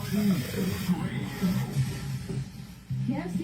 KFC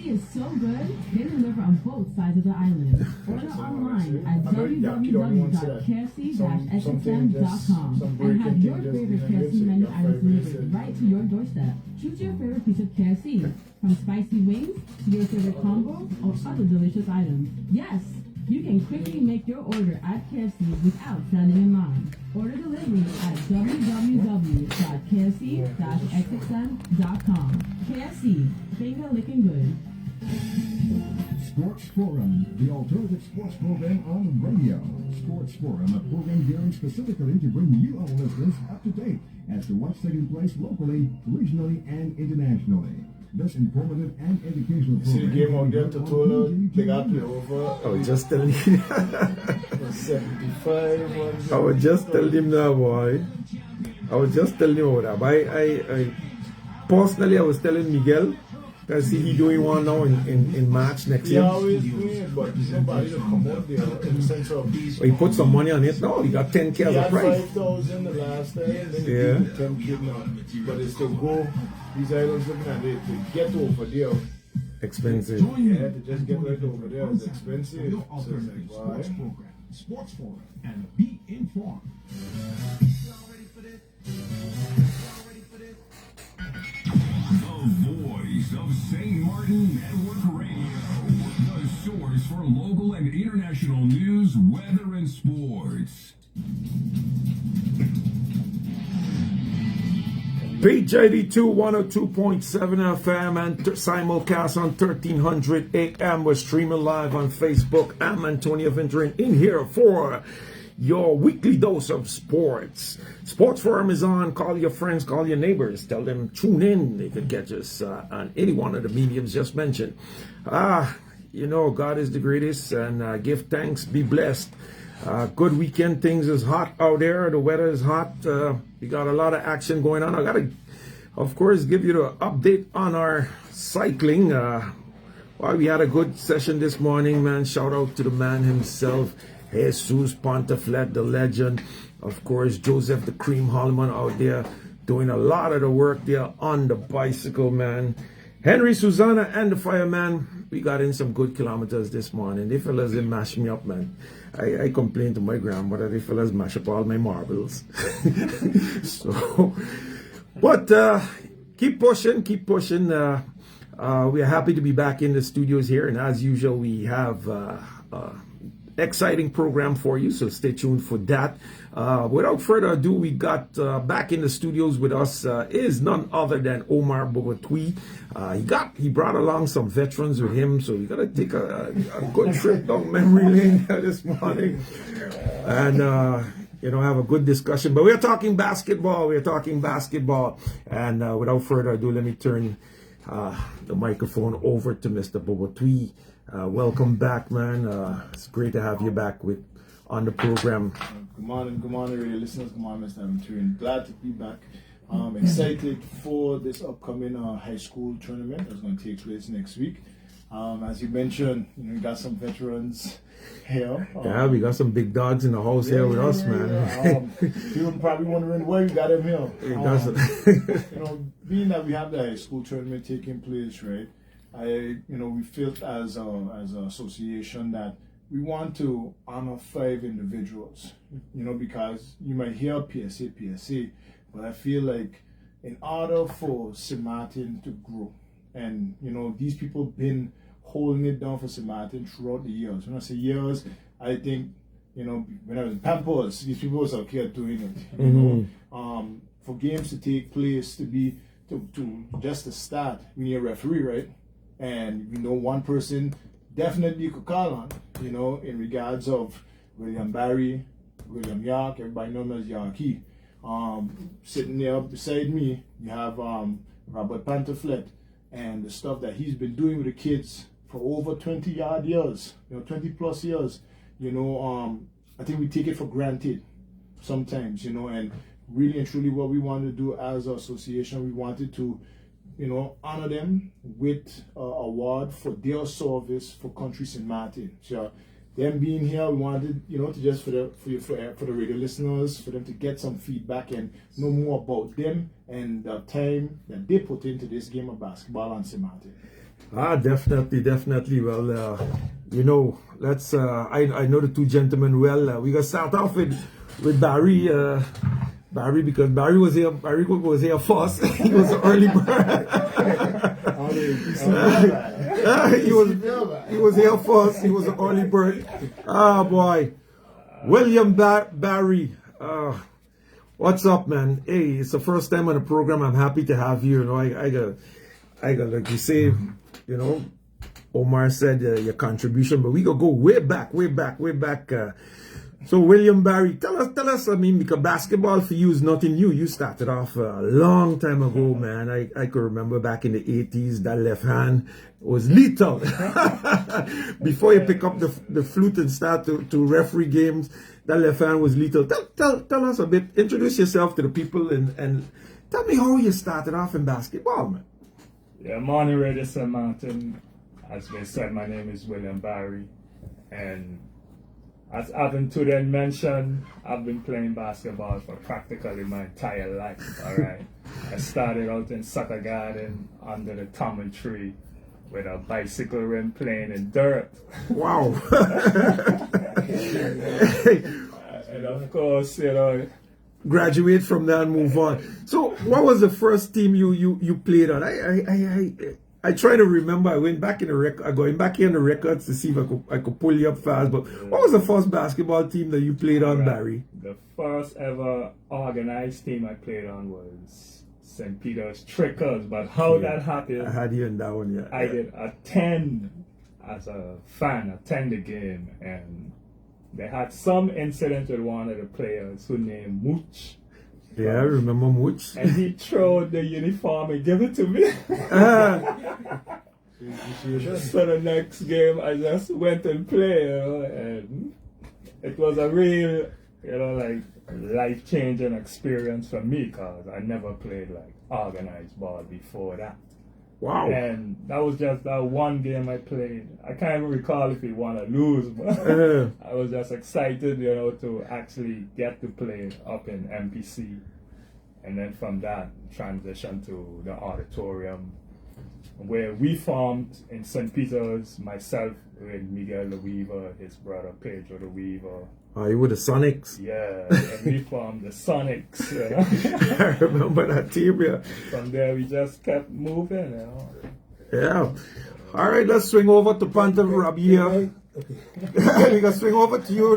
is so good, they deliver on both sides of the island. Order online at www.kfc-xxm.com and have your favorite KFC menu items delivered right to your doorstep. Choose your favorite piece of KFC, from spicy wings to your favorite combo or other delicious items. Yes, you can quickly make your order at KFC without standing in line. Order delivery at www.kfc-xxm.com. KFC, finger licking good. Sports Forum, the alternative sports program on radio. Sports Forum, a program geared specifically to bring you, our listeners, up to date as to what's taking place locally, regionally, and internationally. This informative and educational program. See the game on there to Tola, they got play over. I was just telling you. 75. I was just telling him now, boy. I was just telling you about that. I personally, I was telling Miguel, because he doing one now in March next year. He always doing it, but nobody to come out there in the sense of... He put some money on it. No, he got 10K as a prize. 5,000 the last time, then he Yeah. gave 10K now. But it's to go, these islands looking at it, to get over there. Expensive. Yeah, to just get right over there is expensive. So it's like, why? Sports Forum, and be informed. The voice of St. Martin Network Radio. The source for local and international news, weather, and sports. PJD2 102.7 FM and simulcast on 1300 AM. We're streaming live on Facebook. I'm Antonio venturing in here for your weekly dose of sports. Sports Forum is on. Call your friends, call your neighbors. Tell them tune in. They could catch us on any one of the mediums just mentioned. You know, God is the greatest, and give thanks, be blessed. Good weekend. Things is hot out there. The weather is hot. We got a lot of action going on. I got to, of course, give you the update on our cycling. Well, we had a good session this morning, man. Shout out to the man himself, Jesus Pantophlet, the legend. Of course, Joseph the Cream Holloman out there doing a lot of the work there on the bicycle, man. Henry, Susanna, and the fireman, we got in some good kilometers this morning. They fellas, they mash me up, man. I complained to my grandmother, they fellas mash up all my marbles. So, but keep pushing, keep pushing. We are happy to be back in the studios here, and as usual, we have exciting program for you, so stay tuned for that. Without further ado, we got back in the studios with us is none other than Omar Beauperthuy. He brought along some veterans with him, so we gotta take a good trip down memory lane this morning, and have a good discussion. But we're talking basketball. And without further ado, let me turn the microphone over to Mr. Beauperthuy. Welcome back, man. It's great to have you back on the program. Good morning, radio listeners. Good morning, Mr. Beauperthuy. Glad to be back. Excited for this upcoming high school tournament that's going to take place next week. As you mentioned, we got some veterans here. Yeah, we got some big dogs in the house here with us, man. People probably wondering why we got him here. Being that we have the high school tournament taking place, right? We felt as an association that we want to honor 5 individuals, because you might hear PSA, but I feel like in order for St. Martin to grow, and these people been holding it down for St. Martin throughout the years. When I say years, I think when I was in Pampers, these people was out here doing it. For games to take place, to just to start, we need a referee, right? And one person definitely you could call on, in regards of William Barry, William York, everybody knows him as Yorkie. Sitting there beside me, you have Robert Pantophlet, and the stuff that he's been doing with the kids for over 20 years, 20 plus years. I think we take it for granted sometimes, and really and truly what we wanted to do as an association, we wanted to honor them with an award for their service for country St. Martin. So them being here, we wanted, to just for the radio listeners, for them to get some feedback and know more about them and the time that they put into this game of basketball on St. Martin. Definitely. Well, let's. I know the two gentlemen well. We gonna start off with Barry. Barry, because Barry was here first. He was an early bird. He was here first. He was an early bird. Boy, William Barry. What's up, man? Hey, it's the first time on the program. I'm happy to have you. I got like you say, Omar said your contribution, but we gonna go way back. So William Barry, tell us. I mean, because basketball for you is nothing new. You started off a long time ago, man. I could remember back in the 80s, that left hand was lethal. Before you pick up the flute and start to referee games, that left hand was lethal. Tell us a bit. Introduce yourself to the people and tell me how you started off in basketball, man. Yeah, morning, Radio St. Martin. As they said, my name is William Barry, and as Avin Tuden mentioned, I've been playing basketball for practically my entire life, all right? I started out in soccer garden under the Tommy tree with a bicycle rim playing in dirt. Wow. And of course, graduate from there and move on. So what was the first team you played on? I try to remember. I went back in the going back in the records to see if I could pull you up fast. But what was the first basketball team that you played on, Barry? The first ever organized team I played on was St. Peter's Trickers. But how that happened, I had you in that one, yeah. I did attend as a fan, attend the game, and they had some incident with one of the players who named Mooch. Yeah, I remember Mooch. And he threw the uniform and gave it to me. So the next game I just went and played, and it was a real, life-changing experience for me, because I never played organized ball before that. Wow. And that was just that one game I played. I can't even recall if we won or lose, but I was just excited, to actually get to play up in MPC. And then from that, transition to the auditorium, where we formed in St. Peter's, myself with Miguel the Weaver, his brother Pedro the Weaver. Oh, you were the Sonics? Yeah, and we formed the Sonics. I remember that team, yeah. From there, we just kept moving, Yeah. All right, let's swing over to Pantophlet, Robbie here. Okay. We can swing over to you.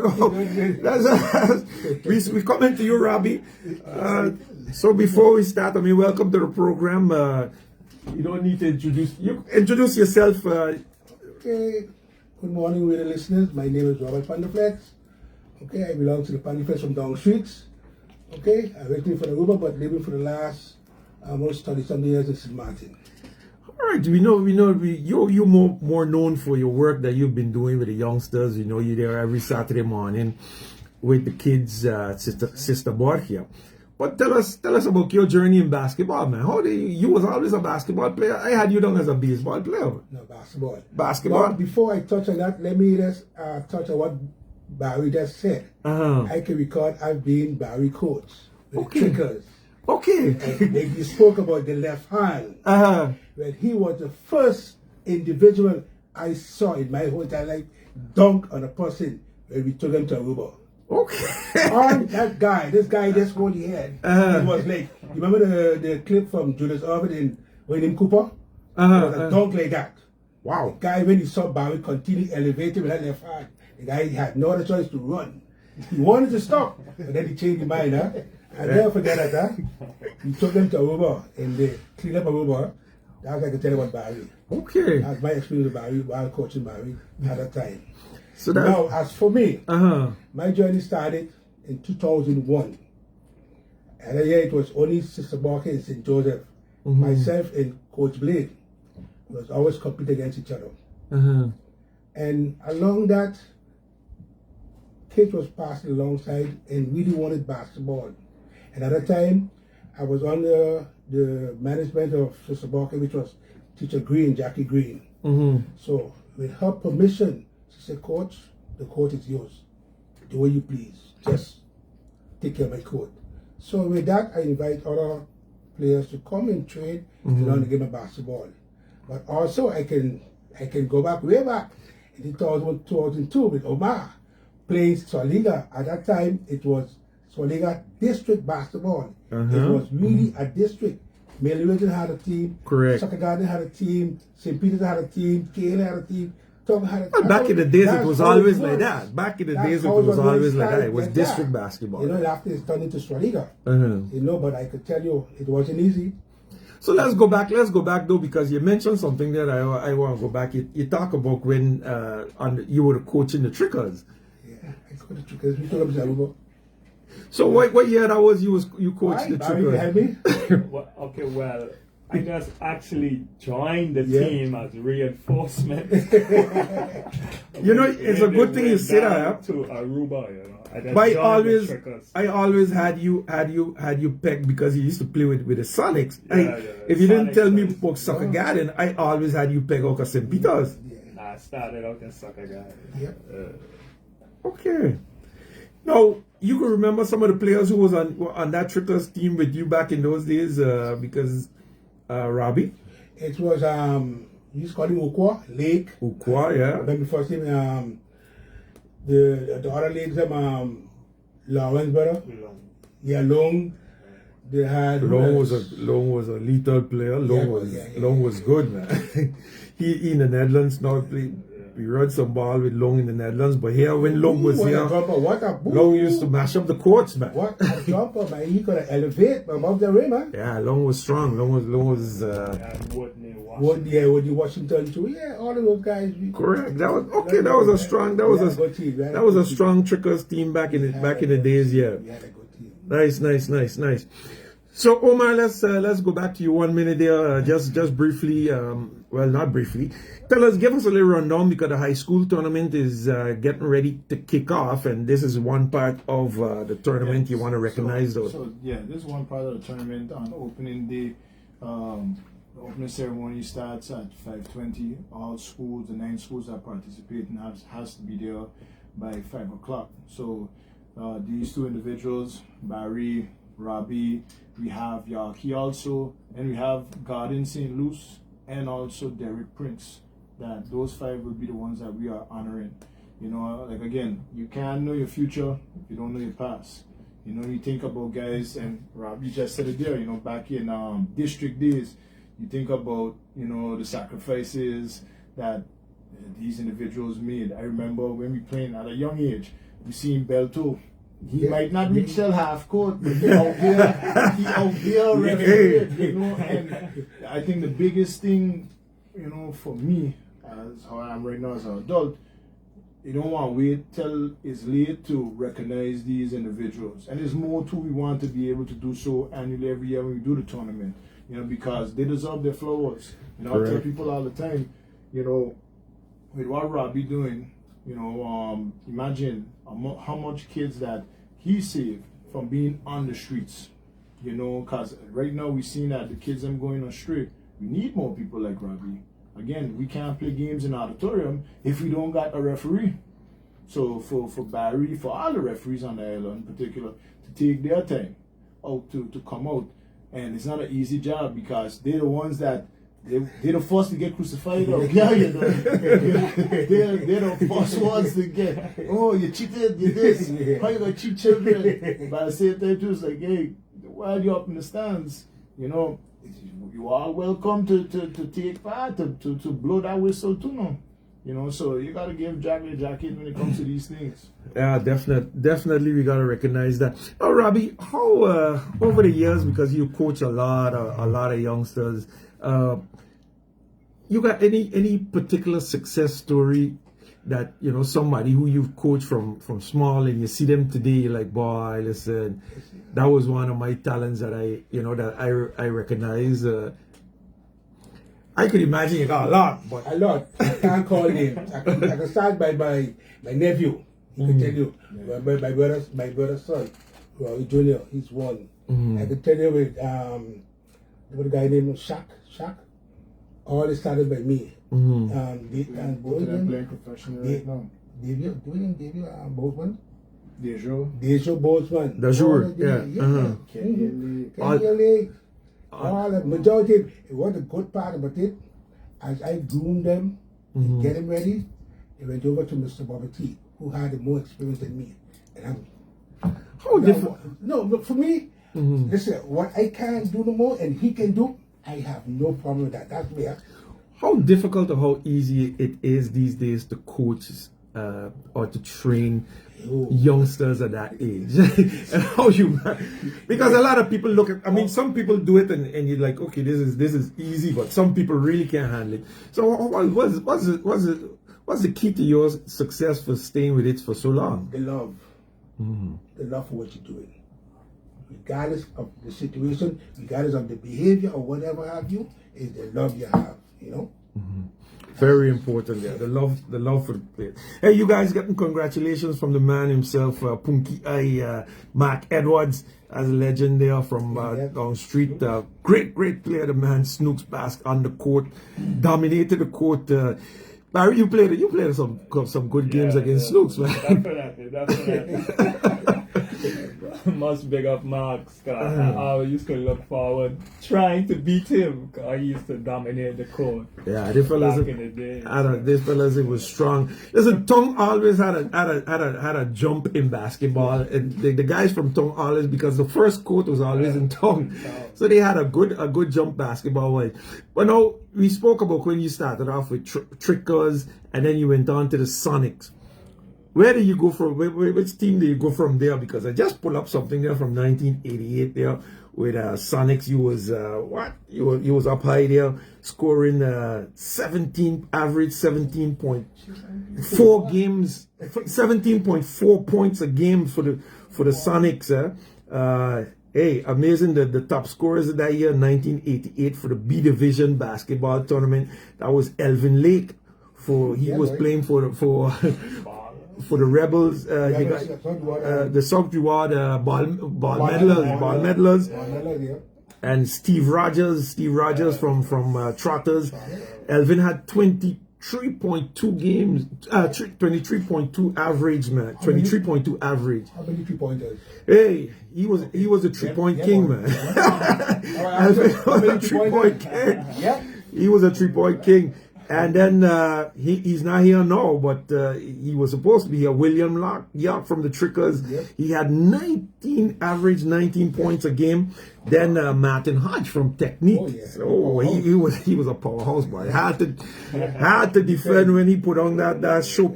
We coming to you, Robbie. So before we start, welcome to the program. You don't need to introduce yourself. Okay. Good morning, radio listeners. My name is Robbie Pantophlet. Okay, I belong to the Pantophlet from Down Streets. Okay, I worked for the Uber, but living for the last almost 30-something years in St. Martin. All right, you're more known for your work that you've been doing with the youngsters. You're there every Saturday morning with the kids, Sister Borgia. But tell us about your journey in basketball, man. You was always a basketball player. I had you down as a baseball player. No, basketball. Basketball. But before I touch on that, let me just touch on what Barry just said. I can record I've been Barry coach with the Trickers. Okay. And you spoke about the left hand. When he was the first individual I saw in my whole entire life dunk on a person when we took him to Aruba. Okay. On that guy, this guy just what he had. It was like, you remember the clip from Julius Orbit in William Cooper? It was a dunk like that. Wow. The guy, when he saw Barry continue elevating with that left hand, the guy had no other choice to run. He wanted to stop, but then he changed his mind. I never forget that. He took him to Aruba and they cleaned up Aruba. That's what I can tell you about Barry. Okay. That's my experience with Barry while coaching Barry at that time. So now, as for me, my journey started in 2001. And that year it was only Sister Barker and St. Joseph. Myself and Coach Blade was always compete against each other. And along that, Kate was passing alongside and really wanted basketball. And at that time, I was under the management of Sister Barker, which was Teacher Green, Jackie Green. So with her permission, she said, Coach, the court is yours. Do what you please. Just take care of my court. So with that, I invite other players to come and train and learn the game of basketball. But also, I can go back way back in 2002 with Omar playing Swaliga. At that time, it was Swaliga district basketball. It was really a district. Millington had a team. Correct. Soccer Garden had a team. St. Peter's had a team. Kale had a team. Well, back in the days, it was always like that. Back in the days, it was always like that. It was district basketball. You know, after it's turned into Swaliga. You know, but I could tell you, it wasn't easy. So let's go back. Let's go back though, because you mentioned something that I want to go back. You talk about when you were coaching the Trickers. Yeah, I coached the Trickers. We took up Zaruba. So what year that was you coached the Trickers? Okay, well, I just actually joined the team as reinforcement. You know, it's a good thing you say that. To Aruba, you know. But I always had you pegged because you used to play with the Sonics. If you didn't tell me about Soccer Garden, I always had you pegged out of St. Peter's. I started out in Soccer Garden. Okay. Now, you can remember some of the players who was on that Trickers team with you back in those days, because Robbie? It was, you used to call him Ukwa, Lake. Ukwa, yeah. Then before him, the other leagues, Lawrence brother. Yeah, Long. They had Long was a lethal player. Long was good, man. he in the Netherlands now we run some ball with Long in the Netherlands, but here when Long was here, Long used to mash up the courts, man. What a jumper, man! He could elevate above the rim, man. Yeah, Long was strong. Long was. Woodney Washington too. Yeah, all of those guys. Correct. That was okay. That was a strong Trickers team back in the days. Yeah. Nice. So Omar, let's go back to you 1 minute there. Just briefly. Well, not briefly. Give us a little rundown, because the high school tournament is getting ready to kick off, and this is one part of the tournament you want to recognize. This is one part of the tournament on opening day. The opening ceremony starts at 5:20. All schools, the 9 schools that participate, has to be there by 5 o'clock. So these two individuals, Barry, Robbie, we have Yaki also, and we have Garden St. Luce, and also Derek Prince. That those 5 will be the ones that we are honoring. You know, like again, you can't know your future if you don't know your past. You know, you think about guys, and Robbie just said it there, you know, back in district days, you think about, you know, the sacrifices that these individuals made. I remember when we playing at a young age, we seen Belto. He might not reach till half court, but he out there ready, you know. And I think the biggest thing, you know, for me, as how I am right now as an adult, you don't want to wait till it's late to recognize these individuals. And there's more too. We want to be able to do so annually every year when we do the tournament, you know, because they deserve their flowers. You know, I tell people all the time, you know, with what Robbie doing, you know, imagine how much kids that he saved from being on the streets, you know, because right now we're seeing that the kids are going astray. We need more people like Robbie. Again, we can't play games in auditorium if we don't got a referee. So for Barry, for all the referees on the island in particular, to take their time out to come out. And it's not an easy job, because they're the ones that they're the first to get crucified. Yeah, you know. they're the first ones to get, oh, you cheated, you this, how you gonna cheat children? But at the same time too, it's like, hey, while you're up in the stands, you know, you are welcome to take part, to blow that whistle too, no? You know, so you gotta give Jack a jacket when it comes to these things. Yeah, definitely we gotta recognize that. Now, Robbie, how over the years, because you coach a lot of youngsters, you got any particular success story that, you know, somebody who you've coached from small and you see them today, you're like, boy, listen, that was one of my talents that I recognize. I could imagine you got a lot, but a lot. I can't call names. I can start by my nephew. He can tell you. My brother's son, Robbie Junior. He's one. I can tell you with what a guy named Shaq. All it started by me. Both of them playing professional right now. Davey Boatman. Dejo. Boatman. Dajur, yeah. Kenny Lee. All the majority, it was a good part about it. As I groomed them and get them ready, they went over to Mr. Beauperthuy, who had more experience than me. And How different? No, look, for me, listen, what I can't do no more and he can do, I have no problem with that. That's me. How difficult or how easy it is these days to coach or to train youngsters at that age? And how you, because a lot of people look at, I mean, some people do it and you're like, okay, this is easy, but some people really can't handle it. So what's the key to your success for staying with it for so long? The love. The love for what you're doing. Regardless of the situation, regardless of the behavior or whatever have you, is the love you have, you know? Very important, yeah. The love for the player. Hey, you guys getting congratulations from the man himself, Punky Eye, Mark Edwards, as a legend there from down street. Great player, the man. Snooks Bask on the court, dominated the court. Barry, you played some good games against Snooks, man. Definitely. Must big up Marks, cause I always used to look forward trying to beat him, cause he used to dominate the court. Yeah, these fellas, back in the day. These fellas, it was strong. Listen, Tongue always had a jump in basketball, and the guys from Tongue always, because the first court was always in Tongue, so they had a good jump basketball way. But now we spoke about when you started off with Trickers, and then you went on to the Sonics. Where do you go from? Which team do you go from there? Because I just pulled up something there from 1988 there with Sonics. You was what? You was up high there, scoring 17.4 games, 17.4 points a game for the Sonics. Hey, amazing the top scorers of that year, 1988 for the B Division basketball tournament. That was Elvin Lake. He was playing for the Rebels, the South Reward ball medalers, and Steve Rogers from Trotters. Elvin had 23.2 games, 23.2 average, man, 23.2 average. How many 3-pointers? Hey, he was a 3-point king, man. Elvin was a 3-point king. He was a 3-point king. And then he's not here now, but he was supposed to be here. William York from the Trickers. He had 19 points a game. Then Martin Hodge from Technique. He was a powerhouse boy. Had to defend when he put on that show.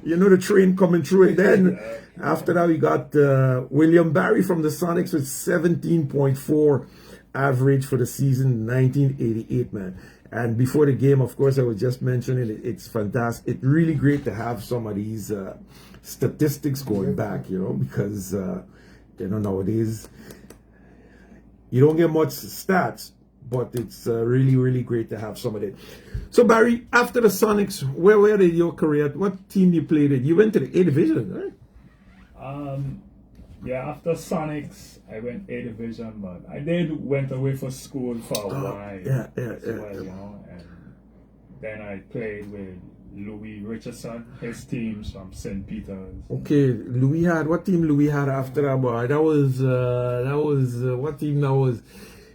You know the train coming through. And then after that we got William Barry from the Sonics with 17.4 average for the season 1988, man. And before the game, of course, I was just mentioning it's fantastic. It's really great to have some of these statistics going back, you know, because, nowadays you don't get much stats, but it's really great to have some of it. So, Barry, after the Sonics, where did your career, what team you played in? You went to the A Division, right? Yeah, after Sonics, I went A Division, but I went away for school for a while. You know, and then I played with Louis Richardson, his teams from St. Peter's. Okay, what team Louis had after that, boy? That was what team that was?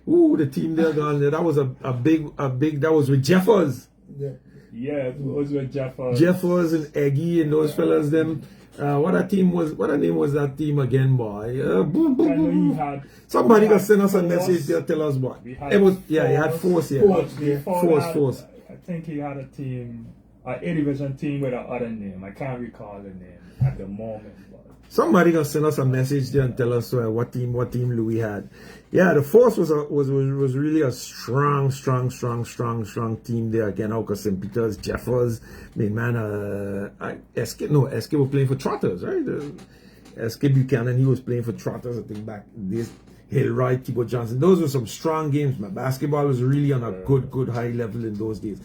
Ooh, the team there gone there. That was a big, that was with Jeffers. Yeah, it was with Jeffers. Jeffers and Eggy and those fellas, them. What name was that team again, boy? Somebody got send us a message there, tell us what. It was, he had Force, Force. I think he had a team, an A Division team with another name. I can't recall the name at the moment. But somebody gonna send us a message there and tell us what team Louis had. Yeah, the Force was really a strong team there again. Out of St. Peter's, Jeffers, SK was playing for Trotters, right? SK Buchanan, he was playing for Trotters, I think back this. Hillroy, Thibaut Johnson. Those were some strong games, man. Basketball was really on a good high level in those days.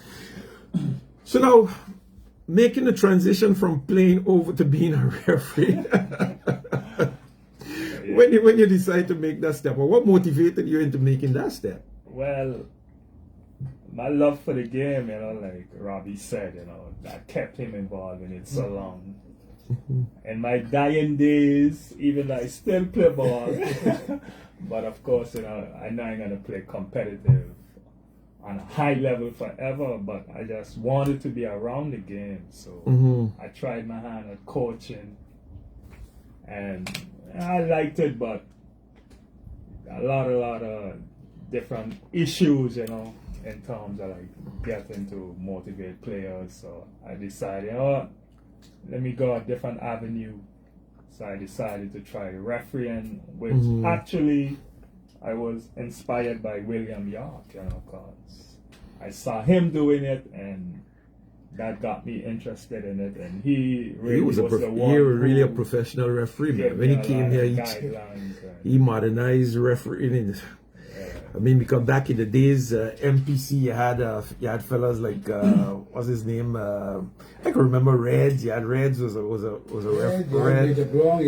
So now, making the transition from playing over to being a referee. When you decide to make that step, or what motivated you into making that step? Well, my love for the game, you know, like Robbie said, you know, that kept him involved in it so long. In my dying days, even though I still play ball, but of course, you know, I know I'm gonna play competitive on a high level forever, but I just wanted to be around the game, so I tried my hand at coaching, and I liked it, but a lot of different issues, you know, in terms of like getting to motivate players. So I decided, you know what, let me go a different avenue. So I decided to try refereeing, which actually I was inspired by William York, you know, because I saw him doing it and that got me interested in it, and he really was the one. He was really a professional referee, man. When he came here, he modernized refereeing. I mean, because back in the days, MPC, you had fellas like what's his name? I can remember Reds. You had Reds was a ref. You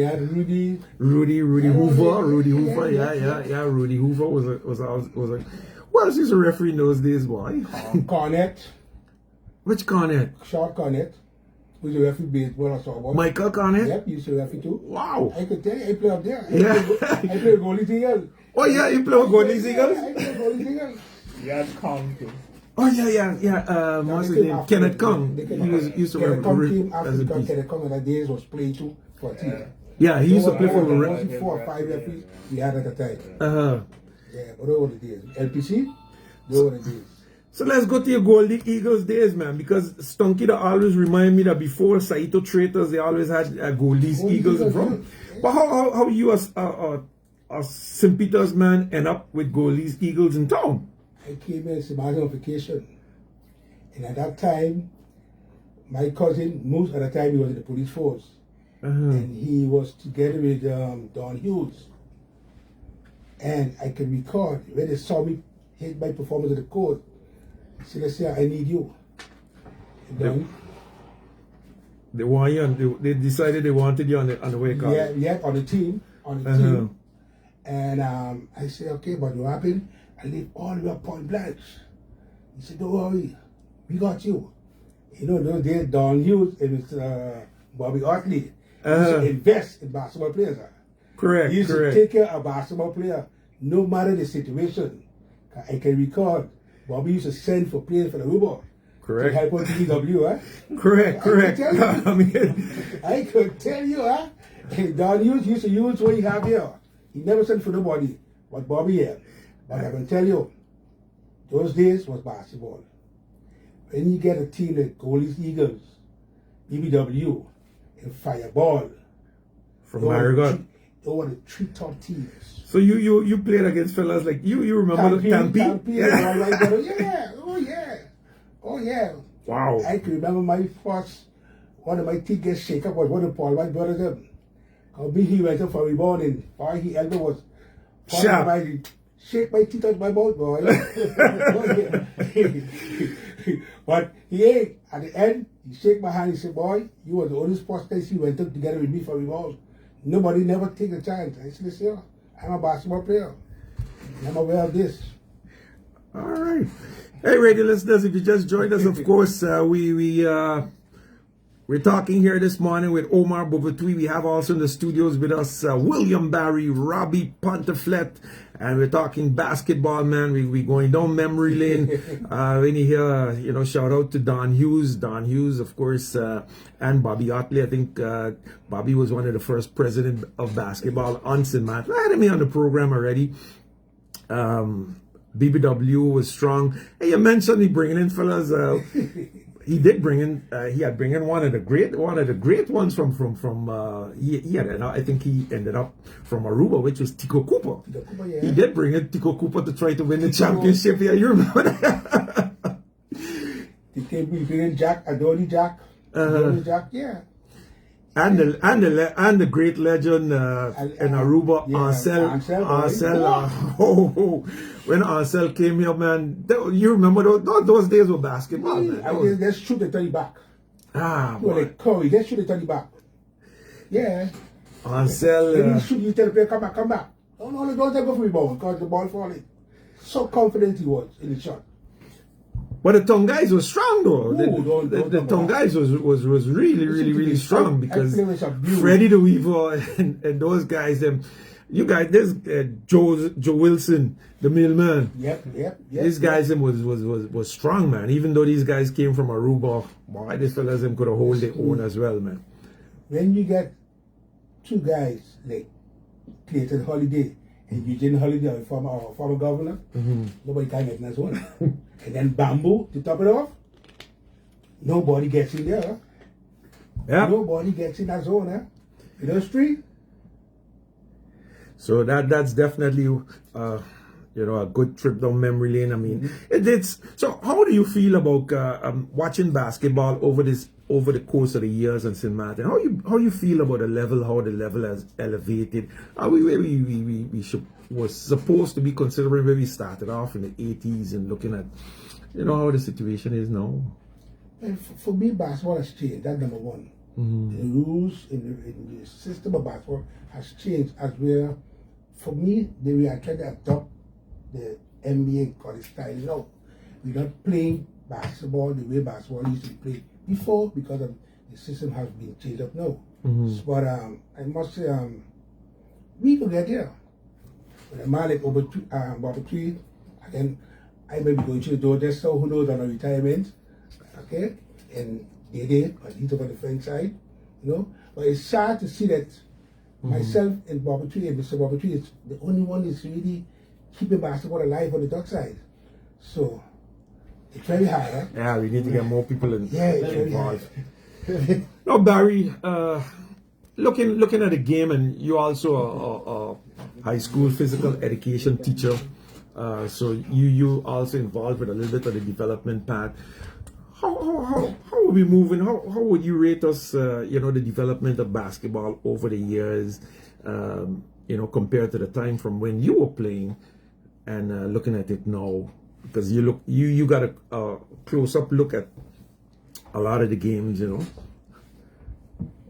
had Rudy Hoover. Rudy Hoover was a. What else used to referee in those days, boy? Cornette. Which Cornette? Short Cornette. Who's a referee baseball or softball. Michael Cornette? Yep, you used to referee too. Wow. I could tell you, I play up there. Yeah. I play goalie Eagles. Oh yeah, you play with Goldie's Eagles? I play goalie Eagles. He had Kong too. Oh yeah. What's his name? Kenneth Kong. He used to Kenneth Kong came as after a piece. Kenneth Kong in the days was playing too for a team. Yeah, he used to play for There was 4 or 5 referees we had at the time. Yeah, but those were the days. LPC, those were the days. So let's go to your Goldie Eagles days, man, because Stunky that always remind me that before Saito Traitors, they always had Goldie's Eagles from. But how you as St. Peter's man end up with Goldie's Eagles in town? I came here as a matter of vacation. And at that time, my cousin, most of the time he was in the police force. And he was together with Don Hughes. And I can recall, when they saw me hit my performance at the court, they said, let's say, I need you. They want you, and they decided they wanted you on the wake up. Yeah, on the team. And I said, okay, but what happened? I live all the way up Point Blanche. He said, don't worry, we got you. You know, those days, Don Hughes and Bobby Otley used to invest in basketball players. Correct, He used to take care of a basketball player, no matter the situation. I can recall, Bobby used to send for players for the Uber. Correct. To help out PJD2, Correct. I could tell you, Don Hughes used to use what he have here. He never sent for nobody, but Bobby here. But I can tell you, those days was basketball. When you get a team like Goldie's Eagles, BBW, and Fireball, from Marigot, they were the 3 top teams. So you played against fellas like you remember Tampi? Oh yeah. Wow. I can remember my first, one of my teeth get shaken up was one of Paul White brothers. He went up for rebound and all he elder was shake my teeth out my mouth, boy. But he ain't. At the end, he shake my hand, he said, boy, you were the only sports guy he went up together with me for rebound. Nobody never take a chance. I said, listen, I'm a basketball player. I'm aware of this. All right. Hey, radio listeners, if you just joined us, of course, we're talking here this morning with Omar Beauperthuy. We have also in the studios with us William Barry, Robbie Pantophlet, and we're talking basketball, man. We're going down memory lane. When you hear, shout out to Don Hughes, of course, and Bobby Otley. I think Bobby was one of the first president of basketball on St. Matt. I had me on the program already. BBW was strong. Hey, you mentioned he bringing in fellas. He did bring in. He had bring in one of the great ones from. I think he ended up from Aruba, which was Tico Cooper. Yeah. He did bring in Tico Cooper to try to win the championship. Yeah, you remember that? He bring in Jack, Adoni Jack, yeah. And the great legend in Aruba, Arcel. When Arcel came here, man, you remember those days of basketball, man. Let's shoot the 30 back. Boy. Curry, let's shoot the 30 back. Yeah. Arcel. When you shoot, you tell the player, come back. Oh no, don't go for rebound because the ball falling. So confident he was in the shot. But the tongue guys was strong though. Ooh, The tongue guys was really strong because Freddie the Weaver and those guys, you guys, there's Joe Wilson, the mailman. Yep. These guys was strong, man. Even though these guys came from Aruba, boy, these fellas could have hold their own as well, man. When you get two guys like Clayton Holiday and Eugene Holiday, our former governor, nobody can get in that zone. And then Bamboo to top it off, nobody gets in there. Yeah. Nobody gets in that zone, In those three. So that's definitely a good trip down memory lane. I mean, it's so. How do you feel about watching basketball over the course of the years in St. Martin? How you feel about the level? How the level has elevated? Are we where we was supposed to be, considering where we started off in the 80s and looking at how the situation is now? And for me, basketball has changed. That's number one. The rules in the system of basketball has changed as well. For me, the way I try to adopt the NBA college style now. We're not playing basketball the way basketball used to be played before because of the system has been changed up now. But I must say, we could get there. With a man like Beauperthuy, again, I may be going to the door just so who knows on a retirement, okay? And but he's over the French side, But it's sad to see that myself and Beauperthuy and Mr. Beauperthuy is the only one that's really keeping basketball alive on the Dutch side. So it's very hard, huh? Yeah, we need to get more people involved. Now, Barry, looking at the game, and you're also a high school physical education teacher, so you also involved with a little bit of the development part. How are we moving? How would you rate us? The development of basketball over the years, compared to the time from when you were playing, and looking at it now, because you got a close up look at a lot of the games,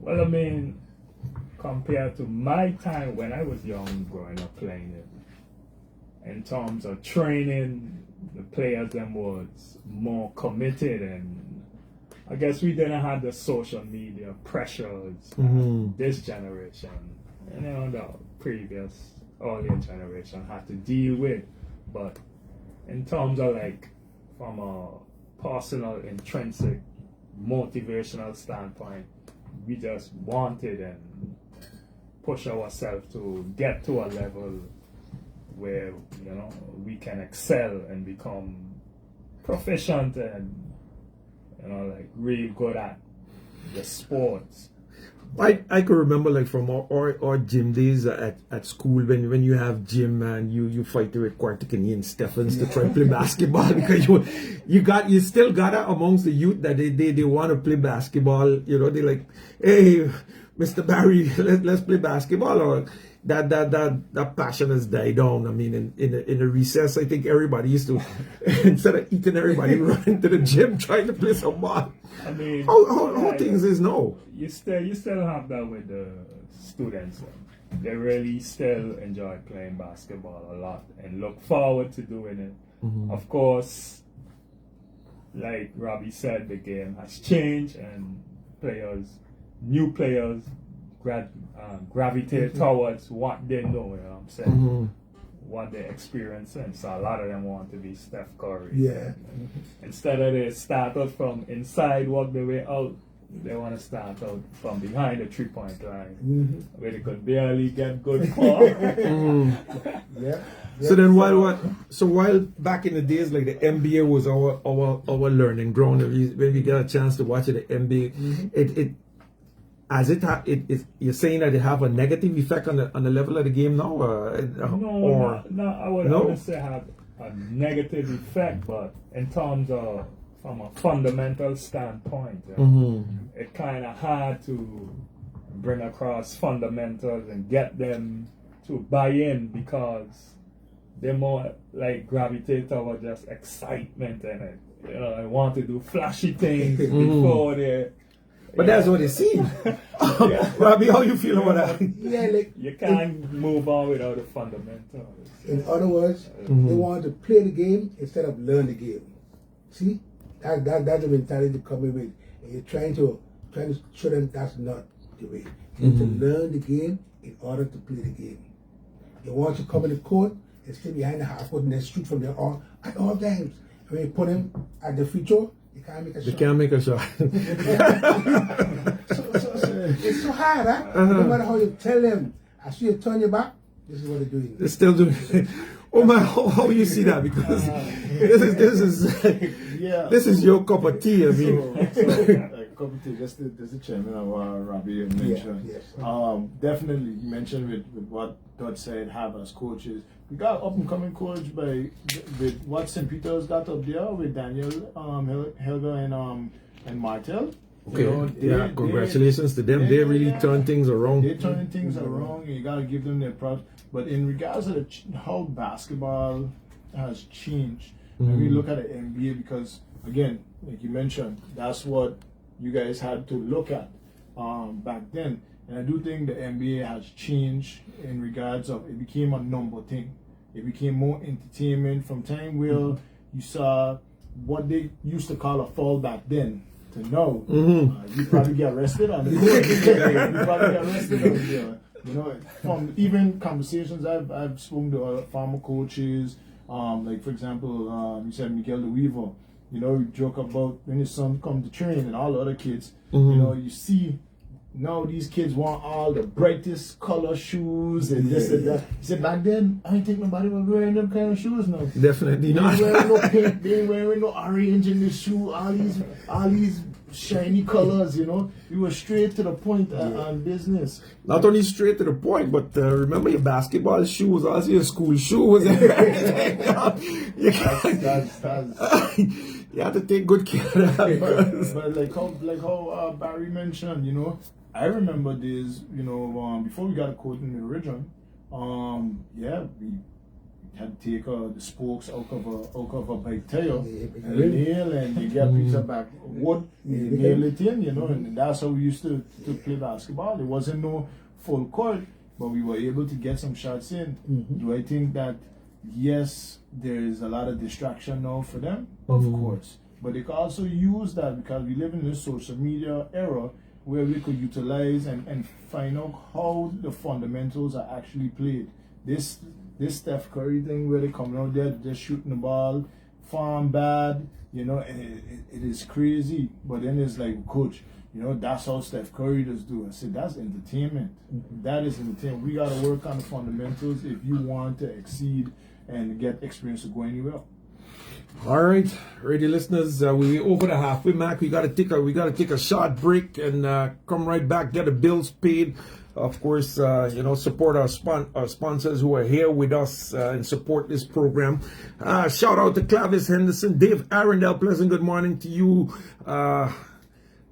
Well, I mean, compared to my time when I was young, growing up playing it, in terms of training, the players them was more committed, and I guess we didn't have the social media pressures this generation, the previous earlier generation had to deal with. But in terms of from a personal, intrinsic, motivational standpoint, we just wanted and push ourselves to get to a level where we can excel and become proficient and really good at the sports. I could remember from our gym days at school when you have gym and you fight with Quarticani and Stephens to try to play basketball because you still got it amongst the youth that they want to play basketball. They're like, hey, Mr. Barry, let's play basketball. Or that passion has died down. I mean, in the recess, I think everybody used to, instead of eating, everybody run into the gym trying to play some ball. I mean, how things is now? You still have that with the students. They really still enjoy playing basketball a lot and look forward to doing it. Of course, like Robbie said, the game has changed and new players gravitate towards what they know, what I'm saying, what they're experiencing. So a lot of them want to be Steph Curry. Yeah. Instead of they start out from inside, work their way out, they want to start out from behind the 3-point line, where they could barely get good call. Yeah. So then while back in the days, like the NBA was our learning ground, when we get a chance to watch it, the NBA, you're saying that it have a negative effect on the level of the game now? I wouldn't say have a negative effect, but in terms of from a fundamental standpoint, it kind of hard to bring across fundamentals and get them to buy in because they're more gravitate toward just excitement in it. They want to do flashy things before they. But that's what they see. Robbie, how you feel about that? Yeah, you can't move on without the fundamentals. In other words, they want to play the game instead of learn the game. See, that's the mentality coming with. And you're trying to show them that's not the way. You need to learn the game in order to play the game. You want to come in the court and stay behind the half court and then shoot from there at all times. And when you put him at the free throw, you can't make a shot. They can't make a shot. So it's so hard, huh? No matter how you tell them, as you turn your back, this is what they're doing. They're still doing it. Omar, how you see that? Because this is your cup of tea. I mean, cup of tea. Just the chairman of Robbie mentioned. Yes. Definitely, you mentioned with what Todd said. Have as coaches, we got up and coming coach with what St. Peter's got up there with Daniel, Helga, and Martel. Okay. Congratulations to them. They really turn things around. They're turning things around, and you got to give them their props. But in regards to how basketball has changed, when we look at the NBA, because again, like you mentioned, that's what you guys had to look at back then. And I do think the NBA has changed in regards of it became a number thing. It became more entertainment from time where you saw what they used to call a foul back then. To know, you probably get arrested on the court. You probably get arrested on the, you know, from even conversations I've spoken to former coaches, like for example, you said Miguel De Weaver, you know, you joke about when his son come to train and all the other kids, you know, you see now these kids want all the brightest color shoes and this and that. He said back then, I didn't think nobody was wearing them kind of shoes now. Definitely not. They ain't wearing no pink, they ain't wearing no orange in the shoe, all these shiny colors, you know. You were straight to the point on business. Not only straight to the point, but remember your basketball shoes, also your school shoes. You have to take good care of that. But like how Barry mentioned, you know, I remember days, you know, before we got a coat in the region, we had to take the spokes out of a bike tire and nail, and you get a piece of back wood, you nail it in, you know, and that's how we used to play basketball. There wasn't no full court, but we were able to get some shots in. Do I think that, yes, there is a lot of distraction now for them? Of course. But they can also use that because we live in this social media era where we could utilize and find out how the fundamentals are actually played. This Steph Curry thing where they come out there just shooting the ball, farm bad, you know, and it is crazy. But then it's like, coach, you know, that's how Steph Curry does do. I said, that's entertainment. That is entertainment. We got to work on the fundamentals if you want to exceed and get experience to go anywhere. All right, radio listeners, we over the halfway mark. We gotta take a short break and come right back. Get the bills paid. Of course, you know, support our sponsors who are here with us and support this program. Shout out to Clavis Henderson, Dave Arundel. Pleasant good morning to you.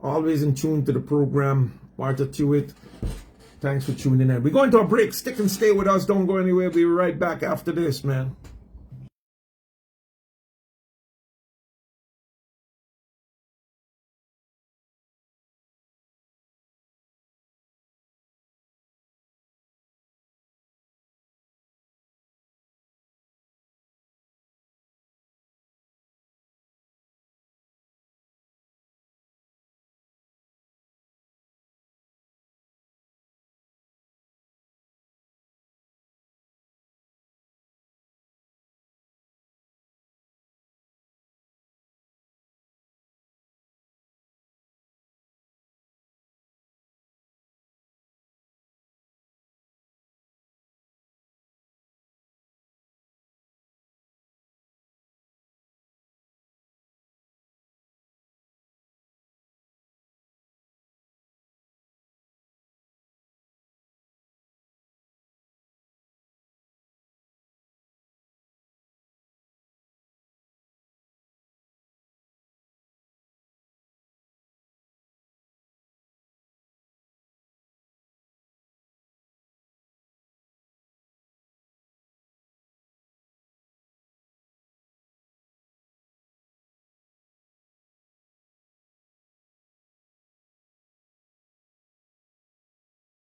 Always in tune to the program. Martha Tewitt, thanks for tuning in. We're going to a break. Stick and stay with us. Don't go anywhere. We'll be right back after this, man.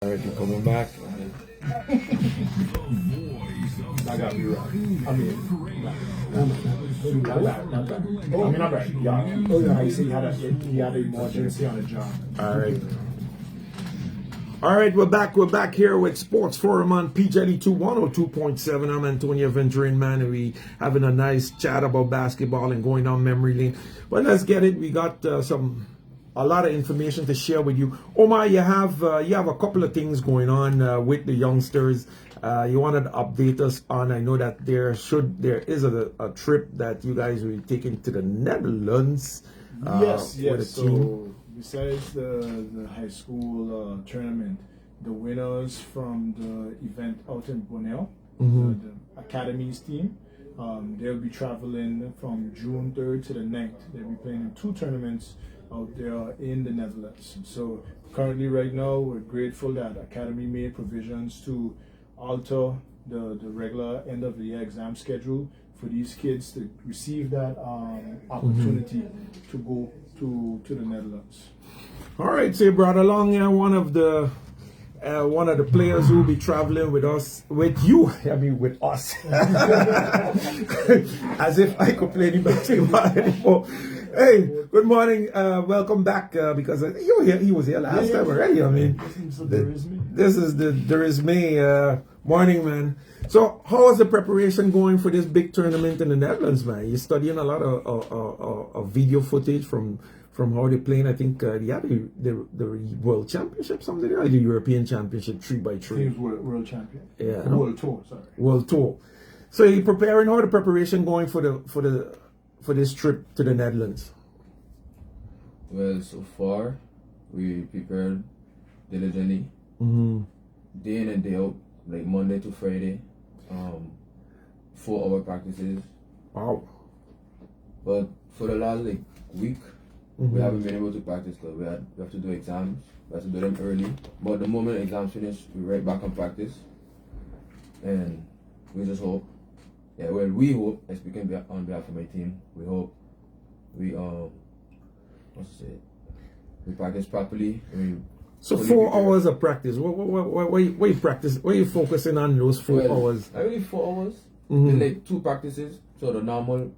All right, you're coming back. I got you right. I mean, Not bad. Oh, I mean, not bad. Yeah. Oh, yeah. I see he had an emergency on the job. All right. All right, we're back here with Sports Forum on PJD2 102.7. I'm Antonio Venturin, man, and we having a nice chat about basketball and going down memory lane. But let's get it. We got a lot of information to share with you. Omar, you have a couple of things going on with the youngsters. You wanted to update us on, I know that there is a trip that you guys will be taking to the Netherlands. Yes. With a team. Besides the high school tournament, the winners from the event out in Bonnell, the Academies team, they'll be traveling from June 3rd to the 9th. They'll be playing in 2 tournaments out there in the Netherlands. So currently right now, we're grateful that Academy made provisions to alter the regular end of the year exam schedule for these kids to receive that opportunity to go to the Netherlands. All right, so you brought along one of the players who will be traveling with us, with us. As if I could play any basketball anymore. Hey, good morning. Welcome back because you were here. He was here last time already. I mean, this is There Is Me. Morning, man. So, how is the preparation going for this big tournament in the Netherlands, man? You're studying a lot of video footage from how they're playing. I think the World Championship, something like the European Championship 3x3. World Champion. Yeah. World Tour. Sorry. World Tour. So, you're preparing. How the preparation going for this trip to the Netherlands? Well, so far we prepared diligently, day in and day out, like Monday to Friday, 4-hour practices. Wow. But for the last week, we haven't been able to practice because we have to do exams. We have to do them early. But the moment exams finish, we're right back on practice. And we just hope. Yeah, well, we hope, speaking on behalf of my team, we hope we we practice properly. So 4 hours of practice. What you practice? What you focusing on those 4 hours? I really 4 hours. There's like 2 practices. So the normal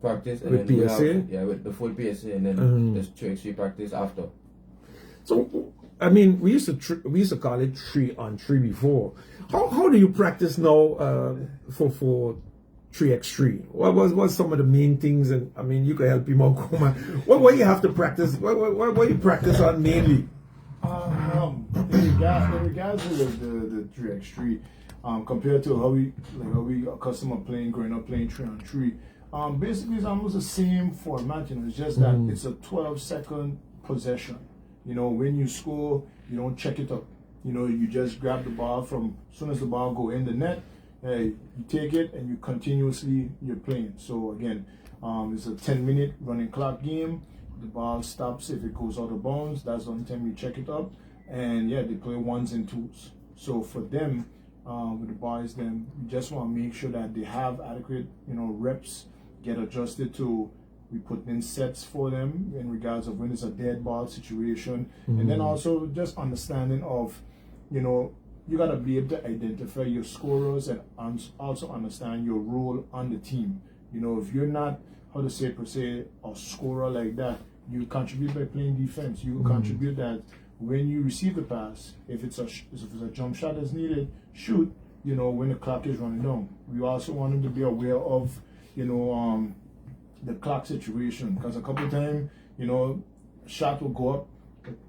practice and with then PSA? with the full PSA, and then there's 2 practice after. So I mean, we used to call it 3-on-3 before. How do you practice now for 3x3? What's some of the main things? And I mean, you can help him out. What you have to practice? What you practice on mainly? In regards to the 3x3, compared to how we accustomed to playing, growing up playing 3-on-3, basically it's almost the same format. It's just that it's a 12-second possession. When you score, you don't check it up. You just grab the ball from as soon as the ball go in the net. You take it and you're playing. So again, it's a 10-minute running clock game. The ball stops if it goes out of bounds. That's the only time you check it up. And yeah, they play 1s and 2s. So for them, with the boys, then we just want to make sure that they have adequate, reps, get adjusted to. We put in sets for them in regards of when it's a dead ball situation, and then also just understanding of, you got to be able to identify your scorers and also understand your role on the team. If you're not, per se, a scorer like that, you contribute by playing defense. You contribute that when you receive the pass, if it's a jump shot that's needed, shoot. When the clock is running down. We also want them to be aware of, the clock situation, because a couple of times, shot will go up,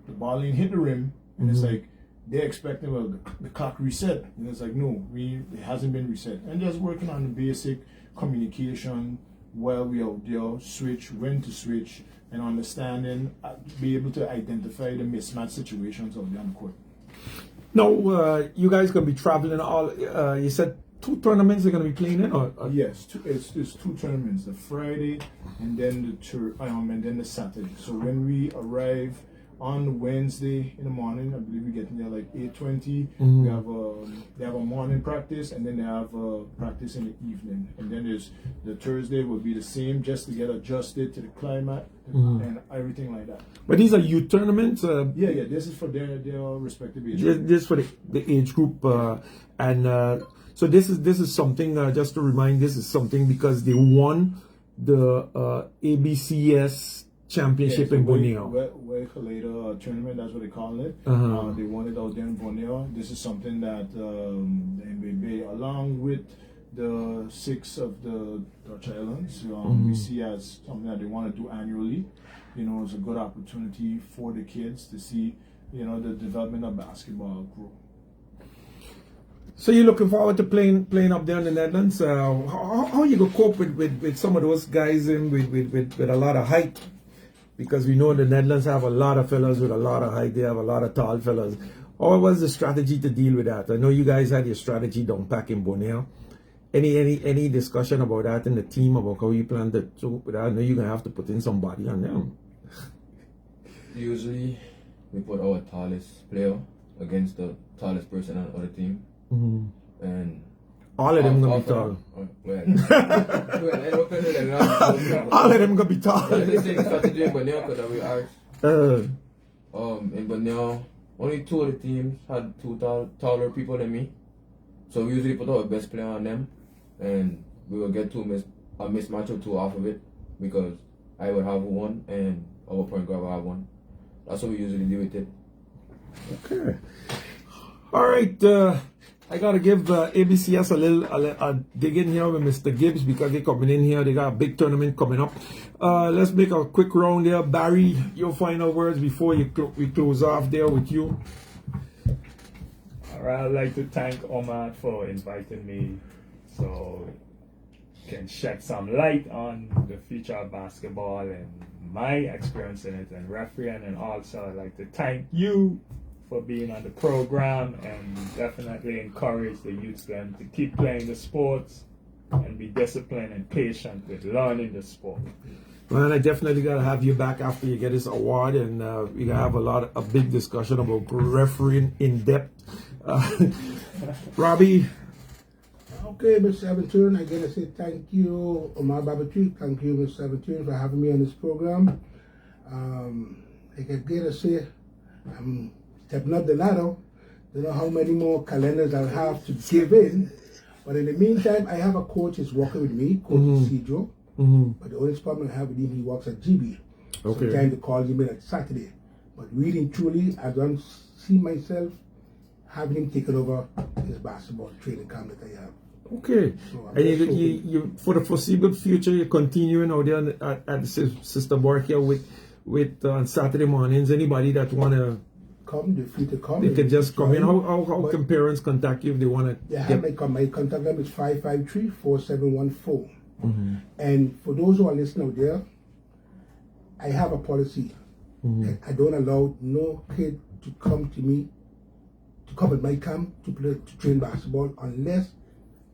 the ball ain't hit the rim, and it's like they're expecting the clock reset, and it's like no, it hasn't been reset. And just working on the basic communication while we out there, when to switch, and understanding, be able to identify the mismatch situations of the on court. Now, you guys gonna be traveling all. You said 2 tournaments you're going to be playing in? Or? Yes, it's 2 tournaments, the Friday and then the Saturday. So when we arrive on Wednesday in the morning, I believe we get in there like 8:20. They have a morning practice, and then they have a practice in the evening. And then the Thursday will be the same, just to get adjusted to the climate and everything like that. But these are youth tournaments? Yeah, this is for their respective age group. This for the age group. And So this is something, just to remind, this is something because they won the ABCS championship in Borneo. Later tournament, that's what they call it. They won it out there in Borneo. This is something that the MBB, along with the 6 of the Dutch Islands, we see as something that they want to do annually. You know, it's a good opportunity for the kids to see, you know, the development of basketball grow. So you're looking forward to playing up there in the Netherlands? How you gonna cope with some of those guys in with a lot of height? Because we know the Netherlands have a lot of fellas with a lot of height. They have a lot of tall fellas. What was the strategy to deal with that? I know you guys had your strategy down back in Borneo. Any discussion about that in the team about how you plan to cope with that? I know you're gonna have to put in somebody on them. Usually, we put our tallest player against the tallest person on the other team. And all of them gonna be tall. All of them gonna be tall. That's the same strategy in Borneo because we asked. In Borneo, only 2 of the teams had 2 taller people than me. So we usually put our best player on them, and we will get a mismatch or 2 off of it because I would have 1 and our point guard will have 1. That's how we usually deal with it. Okay. All right. I gotta give ABCS a little dig in here with Mr. Gibs because they're coming in here. They got a big tournament coming up. Let's make a quick round there. Barry, your final words before we close off there with you. All right, I'd like to thank Omar for inviting me so can shed some light on the future of basketball and my experience in it and refereeing, and also I'd like to thank you for being on the program and definitely encourage the youths then to keep playing the sports and be disciplined and patient with learning the sport. Well, I definitely gotta have you back after you get this award, and we gotta have a big discussion about refereeing in depth. Robbie. Okay, Mr. Aventurin, I gotta say thank you, Omar Beauperthuy. Thank you, Mr. Aventurin, for having me on this program. I gotta say, I'm stepping up the ladder. Don't know how many more calendars I'll have to give in. But in the meantime, I have a coach who's working with me, Coach Cedro. But the only problem I have with him, he works at GB. Okay. Sometimes they call him in at Saturday. But really and truly, I don't see myself having him taken over his basketball training camp that I have. Okay. So and you for the foreseeable future, you're continuing out there at the Sister Borkia with on Saturday mornings. Anybody that want to come, they're free to come. They can just come in. How can parents contact you if they want to? They have my contact number is 553-4714. And for those who are listening out there, I have a policy. I don't allow no kid to come to me, to come at my camp to train basketball unless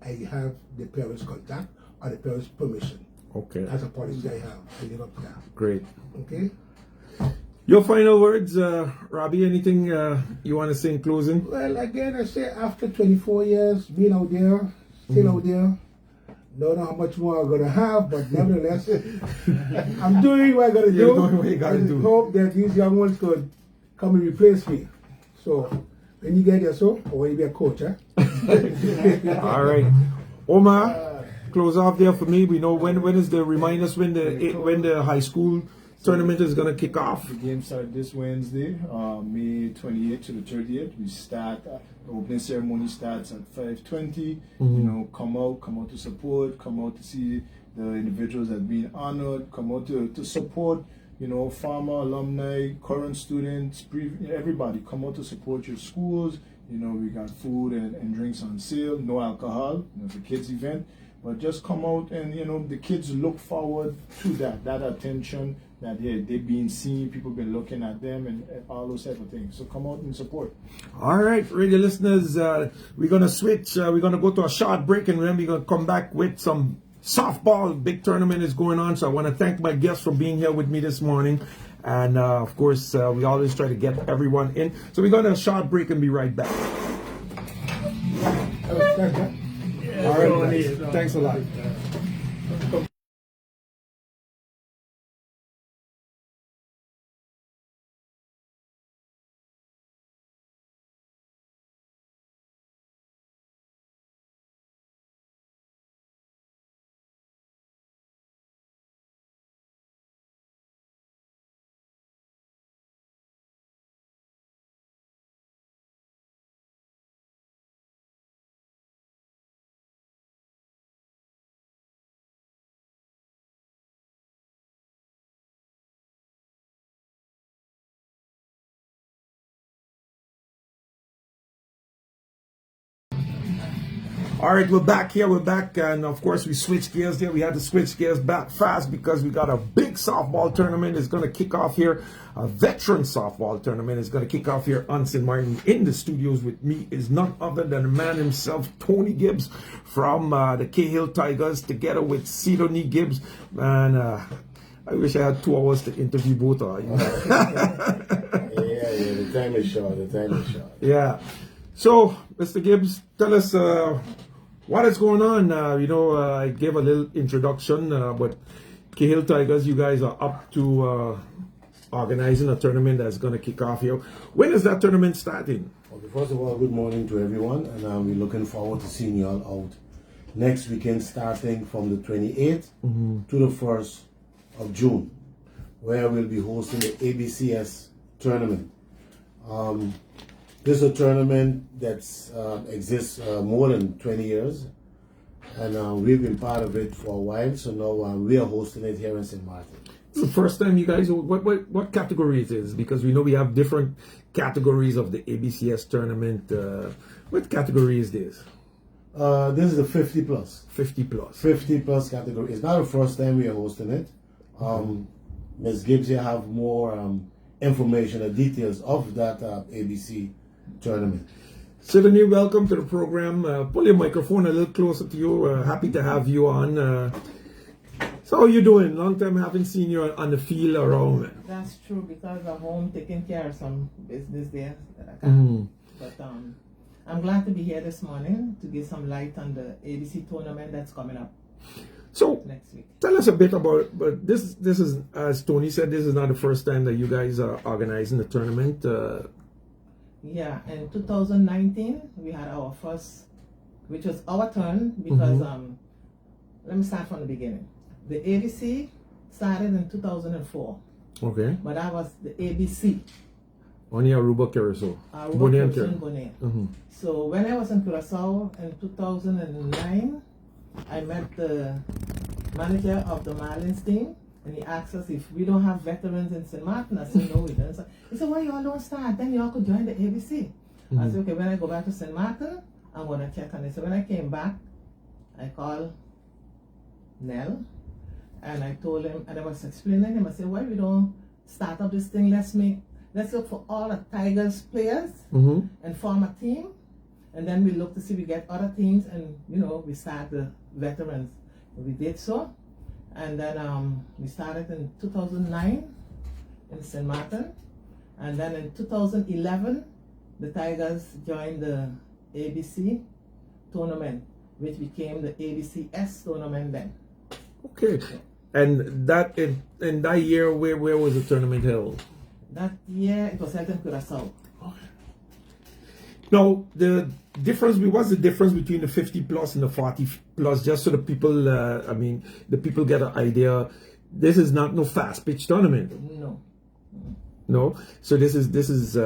I have the parents' contact or the parents' permission. Okay. That's a policy I have. I live up to that. Great. Okay. Your final words, Robbie, anything you want to say in closing? Well, again, I say after 24 years being out there, still out there, don't know how much more I'm going to have, but nevertheless, I'm doing what I got to do. You're doing what you got to do. I hope that these young ones could come and replace me. So, when you get there, or when you be a coach, huh? All right. Omar, close off there for me. We know when is the, remind us when the high school tournament is going to kick off. The game starts this Wednesday, May 28th to the 30th. We start, the opening ceremony starts at 5:20. You know, come out to support, come out to see the individuals that are being honored, come out to support, you know, former alumni, current students, everybody. Come out to support your schools. You know, we got food and drinks on sale, no alcohol. You know, it's a kids event. But just come out and, you know, the kids look forward to that attention, that they're being seen, people been looking at them and all those type of things. So come out and support. All right, radio listeners, we're going to switch. We're going to go to a short break, and then we're going to come back with some softball. Big tournament is going on, so I want to thank my guests for being here with me this morning. And, of course, we always try to get everyone in. So we're going to a short break and be right back. All right, guys. Thanks a lot. All right, we're back here. We're back, and of course, we switched gears there. We had to switch gears back fast because we got a big softball tournament. It's going to kick off here. A veteran softball tournament is going to kick off here on St. Martin. In the studios with me is none other than the man himself, Tony Gibs from the Cahill Tigers, together with Sidonie Gibs. And I wish I had 2 hours to interview both of you. Yeah, the time is short. Yeah. So, Mr. Gibbs, tell us what is going on. I gave a little introduction, but Cahill Tigers, you guys are up to organizing a tournament that's going to kick off here. When is that tournament starting? Okay, first of all, good morning to everyone, and we're looking forward to seeing you all out next weekend, starting from the 28th to the 1st of June, where we'll be hosting the ABCS tournament. This is a tournament that exists more than 20 years, and we've been part of it for a while, so now we are hosting it here in St. Martin. It's the first time you guys, what category it is? Because we know we have different categories of the ABCS tournament. What category is this? This is a 50 plus. 50 plus. 50 plus category. It's not the first time we are hosting it. Ms. Gibbs, you have more information or details of that ABC tournament. Sidonie, welcome to the program. Pull your microphone a little closer to you. Happy to have you on. So how you doing? Long time I haven't seen you on the field around. That's true, because I'm home taking care of some business there that I can't. But I'm glad to be here this morning to give some light on the ABC tournament that's coming up. So next week. Tell us a bit about, but this is, as Tony said, this is not the first time that you guys are organizing the tournament. Yeah, in 2019 we had our first, which was our turn, because let me start from the beginning. The ABC started in 2004. Okay. But that was the ABC. Only Aruba, Curacao. Aruba, Curacao, Bonaire. So when I was in Curacao in 2009, I met the manager of the Marlins team, and he asked us if we don't have veterans in St. Martin. I said, no, we don't. He said, why y'all don't start? Then y'all could join the ABC. I said, okay, when I go back to St. Martin, I'm going to check on it. So when I came back, I called Nell, and I told him, and I was explaining him, I said, why we don't start up this thing? Let's look for all the Tigers players and form a team, and then we look to see if we get other teams, and we start the veterans. We did so, and then we started in 2009 in St. Martin, and then in 2011 the Tigers joined the ABC tournament, which became the ABCS tournament then. Okay. And that in that year, where was the tournament held? That year it was held in Curacao. Okay. Now, what's the difference between the 50 plus and the 40 plus? Just so the people, the people get an idea. This is not no fast pitch tournament. No. No. So this is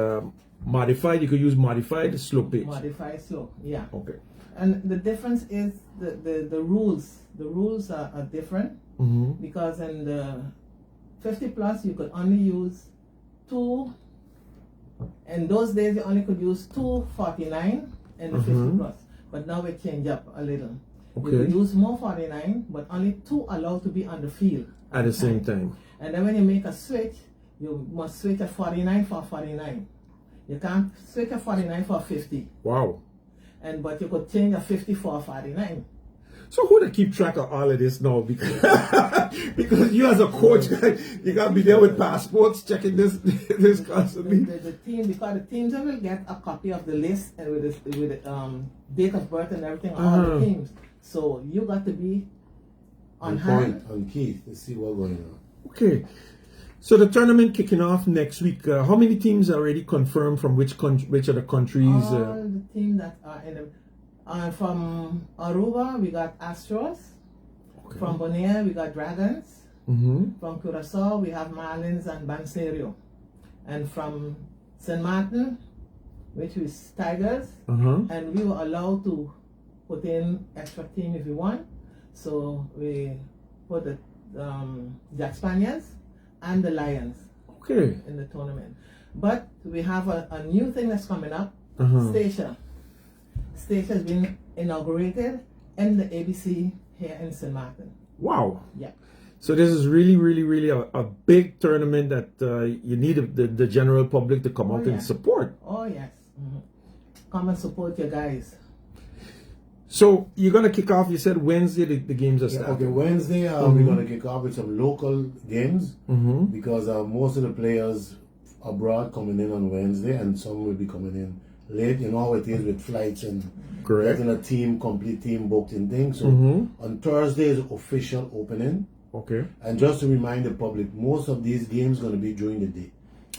modified. You could use modified slow pitch. Modified slow. Yeah. Okay. And the difference is the rules. The rules are different, because in the 50 plus you could only use 2. In those days you only could use 249 in the 50 plus, but now it changed up a little. Okay. You could use more 49, but only 2 allowed to be on the field at the same time. And then when you make a switch, you must switch a 49 for 49. You can't switch a 49 for 50. Wow. But you could change a 50 for a 49. So who to keep track of all of this now? Because because you as a coach, you got to be there with passports checking this constantly. The team, because the teams will get a copy of the list and with the date of birth and everything, all the teams. So you got to be on hand. On key to see what's going on. Okay. So the tournament kicking off next week. How many teams are already confirmed from which of the countries? All the teams that are in the... from Aruba, we got Astros. Okay. From Bonaire, we got Dragons. From Curacao, we have Marlins and Banserio. And from St. Martin, which is Tigers. And we were allowed to put in extra team if we want. So we put the Jack Spaniards and the Lions in the tournament. But we have a new thing that's coming up. Stacia has been inaugurated in the ABC here in St. Martin. Wow. Yeah. So this is really a big tournament that you need the general public to come out and support. Oh, yes. Mm-hmm. Come and support your guys. So you're going to kick off, you said Wednesday the games are starting. Okay, Wednesday we're going to kick off with some local games because most of the players abroad coming in on Wednesday and some will be coming in late. You know how it is with flights and getting a complete team booked and things. So on Thursday is official opening. Okay. And just to remind the public, most of these games going to be during the day.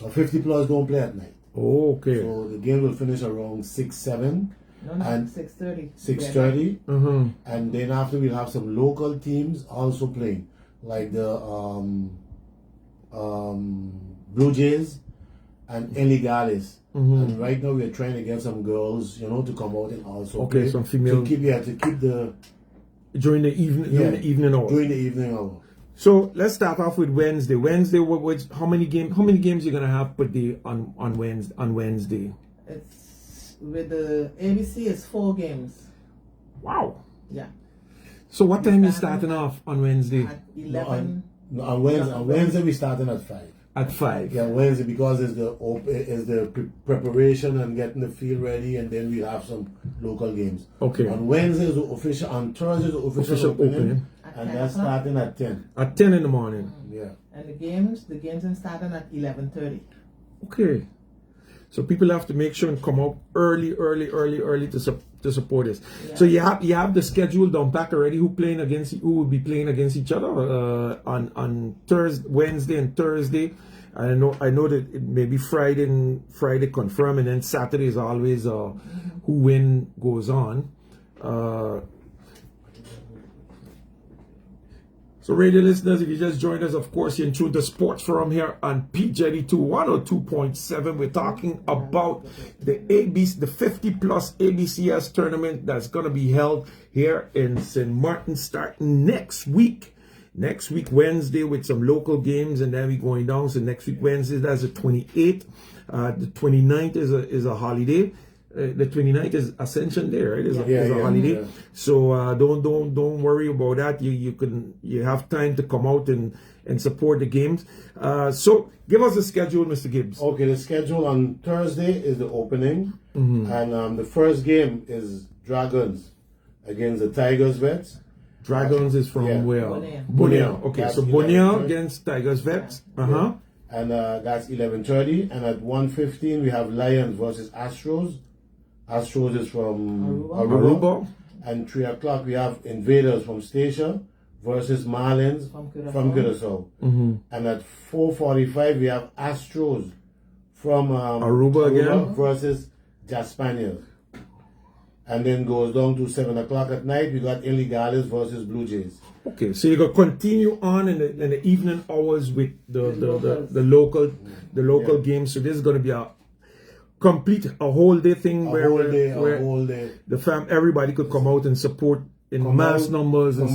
50 plus don't play at night. Oh, okay. So the game will finish around 6, 7. No, and 6:30. 6:30. And then after we'll have some local teams also playing, like the Blue Jays and Illegales. And right now we're trying to get some girls, you know, to come out and also play. Some female to keep the during the evening hours. During the evening hour. So let's start off with Wednesday. Wednesday, how many games you're gonna have per day on Wednesday? It's with the ABC, it's 4 games. Wow. Yeah. So what time are you starting off on Wednesday? At 11. On Wednesday we're starting at 5. At 5. Yeah, Wednesday because it's the preparation and getting the field ready, and then we have some local games. Okay. On Wednesday is the official. On Thursday is the official opening. And that's starting at 10. At 10 in the morning. Yeah. And the games are starting at 11:30. Okay. So people have to make sure and come out early to support us. Yeah. So you have the schedule down back already. Who will be playing against each other on Thursday, Wednesday, and Thursday. I know that it may be Friday confirmed, and then Saturday is always who win goes on. So radio listeners, if you just joined us, of course, you're in tune to Sports Forum here on PJD2 102.7. We're talking about the 50 plus ABCS tournament that's going to be held here in St. Martin starting next week. Next week, Wednesday, with some local games, and then we're going down. So next week, Wednesday, that's the 28th. The 29th is a holiday. The 29th is Ascension Day, right? It's a holiday. Yeah. So don't worry about that. You have time to come out and support the games. So give us the schedule, Mr. Gibbs. Okay, the schedule on Thursday is the opening, and the first game is Dragons against the Tigers Vets. Dragons is from where? Bonnier. Okay, that's so Bonnier against Tigers Vets. And that's 11:30. And at 1:15 we have Lions versus Astros. Astros is from Aruba. And 3 o'clock we have Invaders from Statia versus Marlins from Curaçao. And at 4:45 we have Astros from Aruba again versus Jaspanias. And then goes down to 7 o'clock at night. We got Illegales versus Blue Jays. Okay, so you're gonna continue on in the evening hours with the local games. So this is gonna be a whole day thing where everybody could come out and support in mass numbers and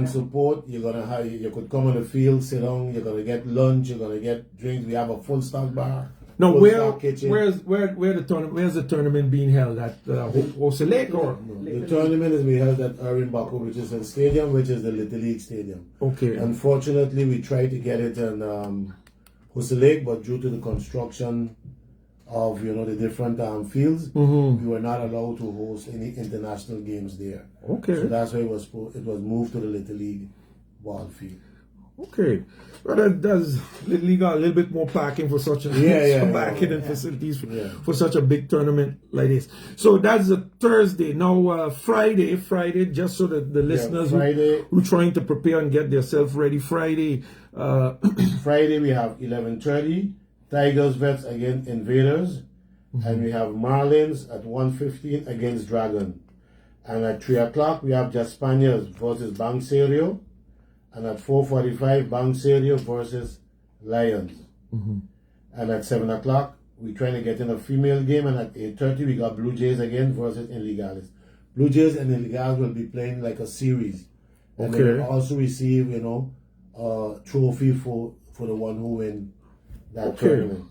support. You're gonna you could come on the field, sit down. You're gonna get lunch. You're gonna get drinks. We have a full stock bar. Now, where's the tournament being held at Hosse Lake or? The tournament is being held at Erin Baku, which is a stadium, which is the Little League Stadium. Okay. Unfortunately, we tried to get it in Hosse Lake, but due to the construction of the different fields, we were not allowed to host any international games there. Okay. So that's why it was moved to the Little League ball field. Okay. Well, that does leave a little bit more parking for such facilities for such a big tournament like this. So that's a Thursday. Now Friday, just so that the listeners who trying to prepare and get themselves ready. Friday we have 11:30. Tigers Vets against Invaders, and we have Marlins at 1:15 against Dragon. And at 3 o'clock we have Jaspanias versus Bangserio. And at 4:45, Bangserio versus Lions. And at 7 o'clock, we're trying to get in a female game. And at 8:30, we got Blue Jays again versus Illegales. Blue Jays and Illegales will be playing like a series. And they will also receive, a trophy for the one who win that tournament.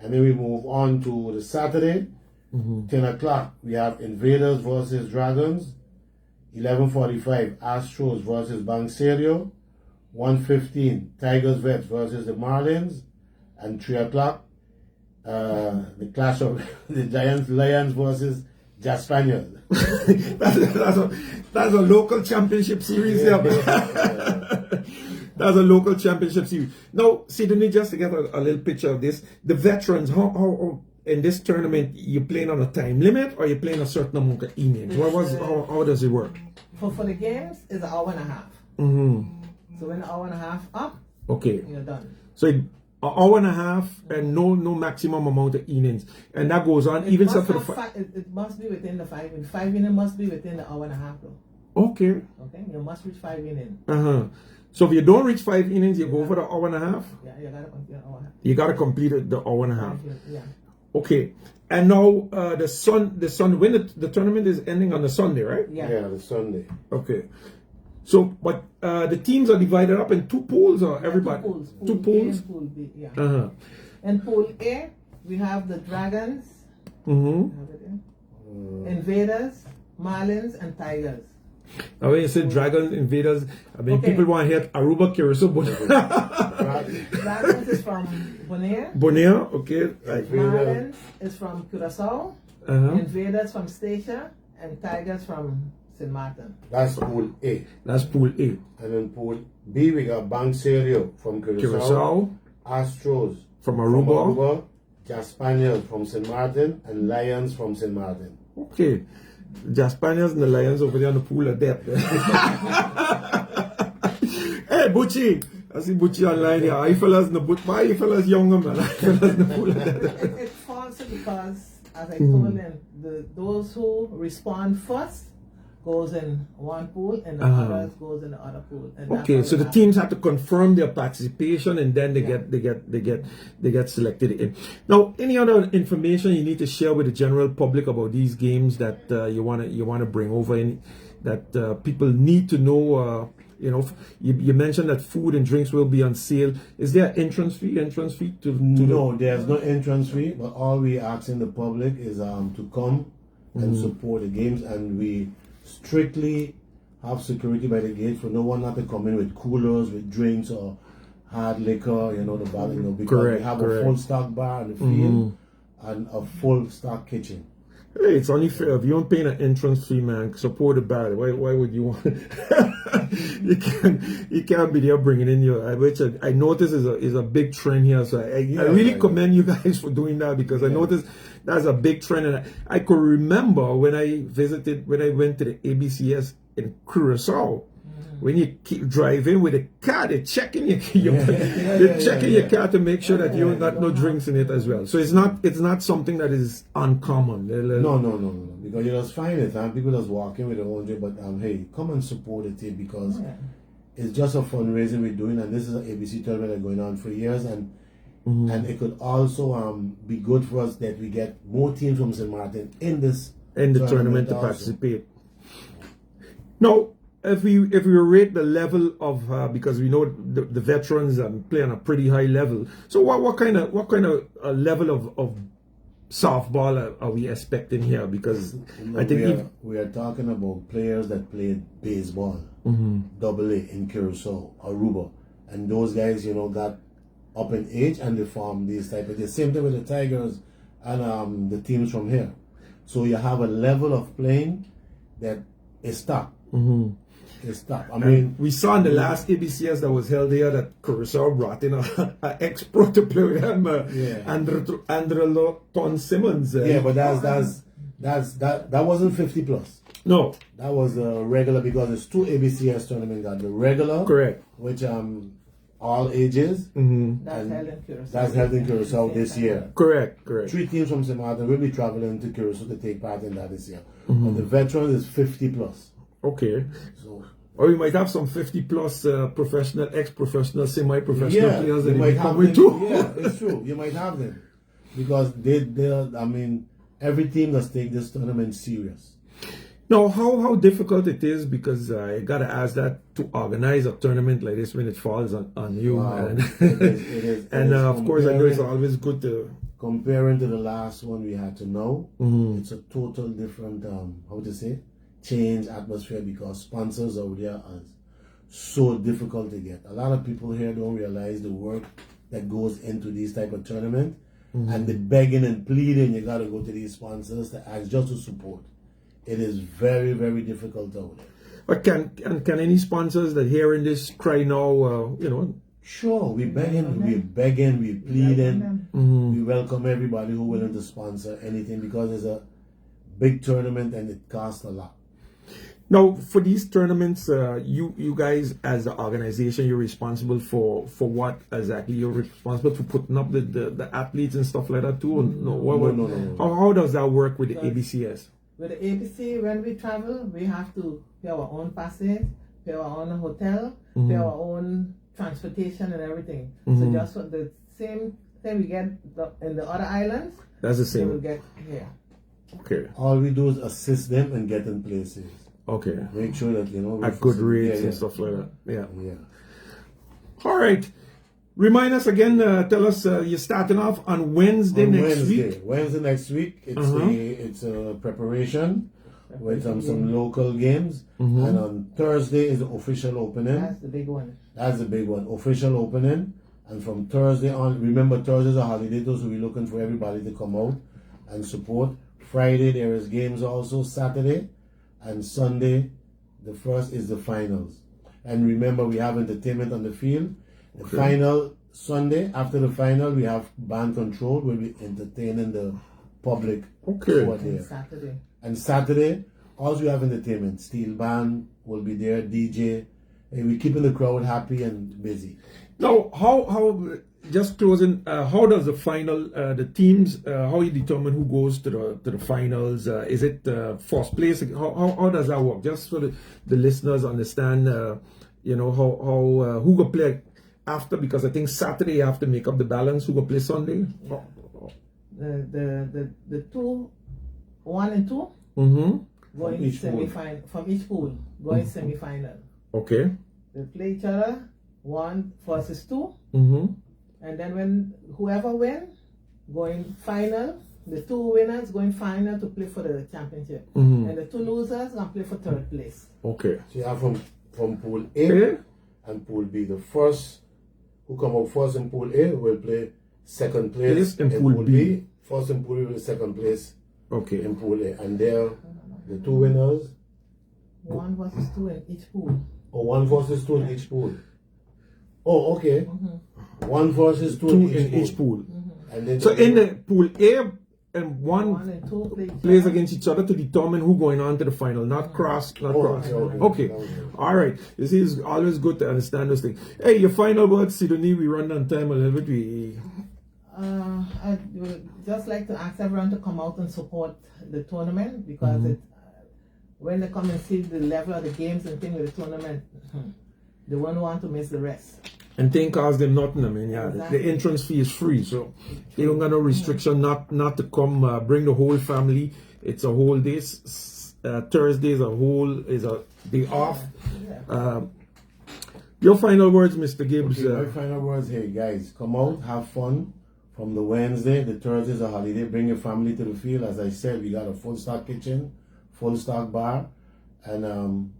And then we move on to the Saturday. 10 o'clock, we have Invaders versus Dragons. 11:45, Astros versus Banserio. 1:15, Tigers Vets versus the Marlins. And 3 o'clock, the clash of the Lions versus Jazz Spaniards. that's a local championship series. That's a local championship series. Now, Sidonie, just to get a little picture of this, the veterans, how in this tournament, you playing on a time limit or you playing a certain amount of innings? How does it work? For the games, it's an hour and a half. So when an hour and a half up, okay, you're done. So an hour and a half and no maximum amount of innings, and that goes on even for the it must be within the 5 innings. 5 innings must be within the hour and a half, though. Okay. Okay, you must reach 5 innings. So if you don't reach 5 innings, you go for the hour and a half. Yeah, you gotta complete the hour and a half. You gotta complete the hour and a half. Yeah. Okay. And now the sun when the tournament is ending on the Sunday, right? Yeah, the Sunday. Okay. So, but the teams are divided up in 2 pools, or everybody? 2 pools. Pool B, yeah. And Pool A, we have the Dragons, Invaders, Marlins, and Tigers. Now, when you say Dragons, Invaders, I mean, people want to hear Aruba, Curacao, Dragons is from Bonaire. Bonaire, okay. Marlins is from Curacao. Invaders from Statia, and Tigers from St. Martin. That's Pool A. That's Pool A. And then Pool B, we got Banserio from Curacao, Astros from Aruba, Jazz Spaniards from St. Martin, and Lions from St. Martin. Okay. The Spaniards and the Lions over there on the pool of death. Hey, Butchie. I see Butchie online here. You fellas in the boot. Why you fellas younger, man? You fellas in the pool of death. It's false because, as I told them, those who respond first goes in one pool and the others goes in the other pool. And okay, so the teams have to confirm their participation and then they get selected in. Now, any other information you need to share with the general public about these games that you wanna bring over in that people need to know? You mentioned that food and drinks will be on sale. Is there entrance fee? No, there's no entrance fee. But all we asking the public is to come and support the games, and we strictly have security by the gate for no one not to come in with coolers, with drinks or hard liquor, because we have a full stock bar in the field and a full stock kitchen. Hey, it's only fair. If you don't pay an entrance fee, man, support the bad. Why would you want you can't be there bringing in your, which I notice is a big trend here. So I really commend you guys for doing that, because I noticed that's a big trend. And I could remember when I went to the ABCS in Curacao, when you keep driving with a car, they're checking your car to make sure that you got no drinks in it as well. So it's not something that is uncommon. No. Because you just find it, and people just walk in with their own drink. But hey, come and support it because it's just a fundraising we're doing, and this is an ABC tournament that's going on for years, and it could also be good for us that we get more teams from St. Martin in the tournament to participate. Now, if we rate the level of because we know the veterans play on a pretty high level, so what kind of level of softball are we expecting here? Because I think we are talking about players that played baseball, AA in Curacao, Aruba, and those guys got up in age and they form these type of. The same thing with the Tigers and the teams from here. So you have a level of playing that is top. It's tough. I mean, we saw in the last ABCS that was held here that Curacao brought in an ex-pro to play with him, Andrew Simmons. But that wasn't 50 plus. No, that was a regular, because there's 2 ABCS tournaments. Got the regular, correct, which all ages. That's held in Curacao this year. Correct. 3 teams from St. Martin will be traveling to Curacao to take part in that this year. And the veterans is 50 plus. Okay. So, or you might have some 50 plus professional, ex-professional, semi-professional players that you might have them too. Yeah, it's true. You might have them because every team does take this tournament serious. Now, how difficult it is, because I gotta ask that, to organize a tournament like this when it falls on you. Wow. And it is, and of course, I know it's always good to comparing to the last one we had to know, it's a total different, change atmosphere, because sponsors out there are so difficult to get. A lot of people here don't realize the work that goes into these type of tournament, and the begging and pleading you got to go to these sponsors to ask just to support. It is very, very difficult out there. But can any sponsors that hearing this cry now, Sure, we're begging, we're pleading. We welcome everybody who willing to sponsor anything, because it's a big tournament and it costs a lot. Now, for these tournaments, you guys as an organization, you're responsible for what exactly? You're responsible for putting up the athletes and stuff like that too? No. How does that work with the ABCS? With the ABC, when we travel, we have to pay our own passage, pay our own hotel, pay our own transportation and everything. So just for the same thing we get in the other islands, that's the same. We will get here. Okay. All we do is assist them and get in places. Okay. Make sure that at good rates and stuff like that. Yeah. All right. Remind us again. Tell us you're starting off on Wednesday next week. Wednesday next week. It's a preparation with some local games, and on Thursday is the official opening. That's the big one. Official opening, and from Thursday on. Remember, Thursday is a holiday too, so we're looking for everybody to come out and support. Friday there is games also. Saturday and Sunday, the first is the finals. And remember, we have entertainment on the field. The final Sunday, after the final, we have band control. We'll be entertaining the public. And Saturday, also we have entertainment. Steel band will be there, DJ. And we're keeping the crowd happy and busy. Now, how just closing, how does the final, the teams, how you determine who goes to the finals? Is it first place? How does that work? Just so the listeners understand, how who go play after, because I think Saturday you have to make up the balance. Who go play Sunday? The 2, 1 and 2 going semi-final from each pool, going semi-final. Okay. They play each other 1 versus 2, and then when whoever wins, going final. The 2 winners going final to play for the championship, and the 2 losers going play for 3rd place. Okay. So you have from pool A and pool B. The first who come up first in pool A will play 2nd place in pool B. First in pool B will play 2nd place. Okay. In pool A, and there the 2 winners. 1 versus 2 in each pool. Oh, 1 versus 2 in each pool. Oh, okay. 1 versus 2 in each pool. And then so in the pool A, and one and 2 plays against each other to determine who going on to the final, not cross. Okay. All right. You see, it's always good to understand those things. Hey, your final words, Sidonie. We run on time a little bit. I would just like to ask everyone to come out and support the tournament, because when they come and see the level of the games and things with the tournament, they won't want to miss the rest. And thing costs them nothing. I mean, the entrance fee is free, so they don't got no restriction not to come. Bring the whole family. It's a whole day. Thursday is a day off. Your final words, Mr. Gibbs. Okay, my final words. Hey guys, come out, have fun. From the Wednesday, the Thursday is a holiday. Bring your family to the field. As I said, we got a full stock kitchen, full stock bar, and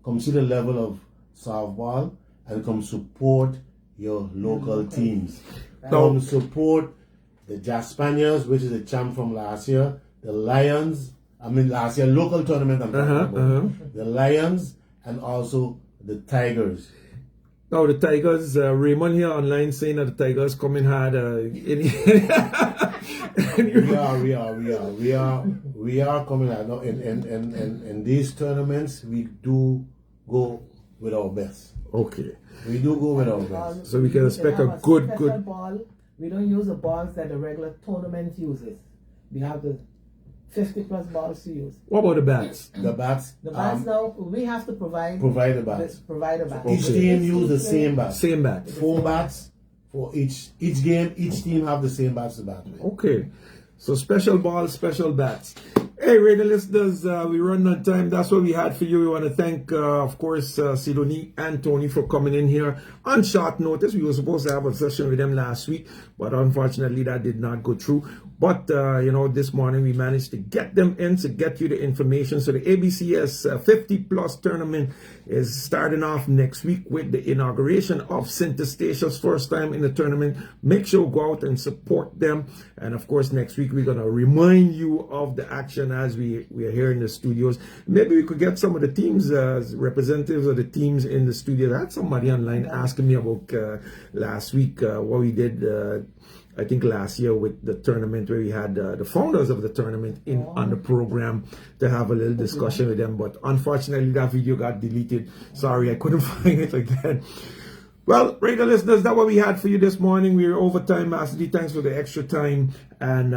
come see the level of softball and come support your local teams. Come support the Jazz Spaniards, which is the champ from last year. The Lions, last year local tournament I'm talking about. The Lions and also the Tigers. Now the Tigers, Raymond here online saying that the Tigers coming hard. We are coming hard. No, in these tournaments, we do go with our best. Okay. We do go with our best. So we can expect a good ball. We don't use the balls that the regular tournament uses. We have the 50+ balls to use. What about the bats? The bats now, we have to provide the bats. Each team use the same bats. 4 bats for each game. Each team have the same bats to bat with. Okay. So special balls, special bats. Hey, radio listeners, we run on time. That's what we had for you. We want to thank, of course, Sidonie and Tony for coming in here on short notice. We were supposed to have a session with them last week, but unfortunately that did not go through. But, this morning we managed to get them in to get you the information. So the ABCS 50-plus tournament is starting off next week with the inauguration of Center Statia's first time in the tournament. Make sure you go out and support them. And, of course, next week we're going to remind you of the action as we are here in the studios. Maybe we could get some of the teams, representatives of the teams in the studio. I had somebody online asking me about last week what we did I think last year with the tournament, where we had the founders of the tournament in on the program to have a little discussion with them. But unfortunately, that video got deleted. Sorry, I couldn't find it again. Well, radio listeners, that's what we had for you this morning. We are overtime, Master D. Thanks for the extra time. And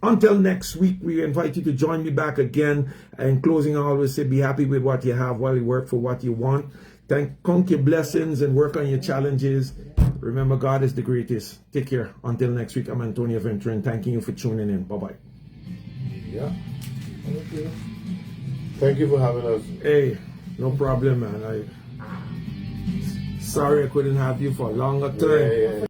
until next week, we invite you to join me back again. In closing, I always say be happy with what you have while you work for what you want. Count your blessings and work on your challenges. Remember, God is the greatest. Take care. Until next week, I'm Antonio Venturin. Thanking you for tuning in. Bye-bye. Yeah. Okay. Thank you for having us. Hey, no problem, man. Sorry I couldn't have you for a longer time. Yeah.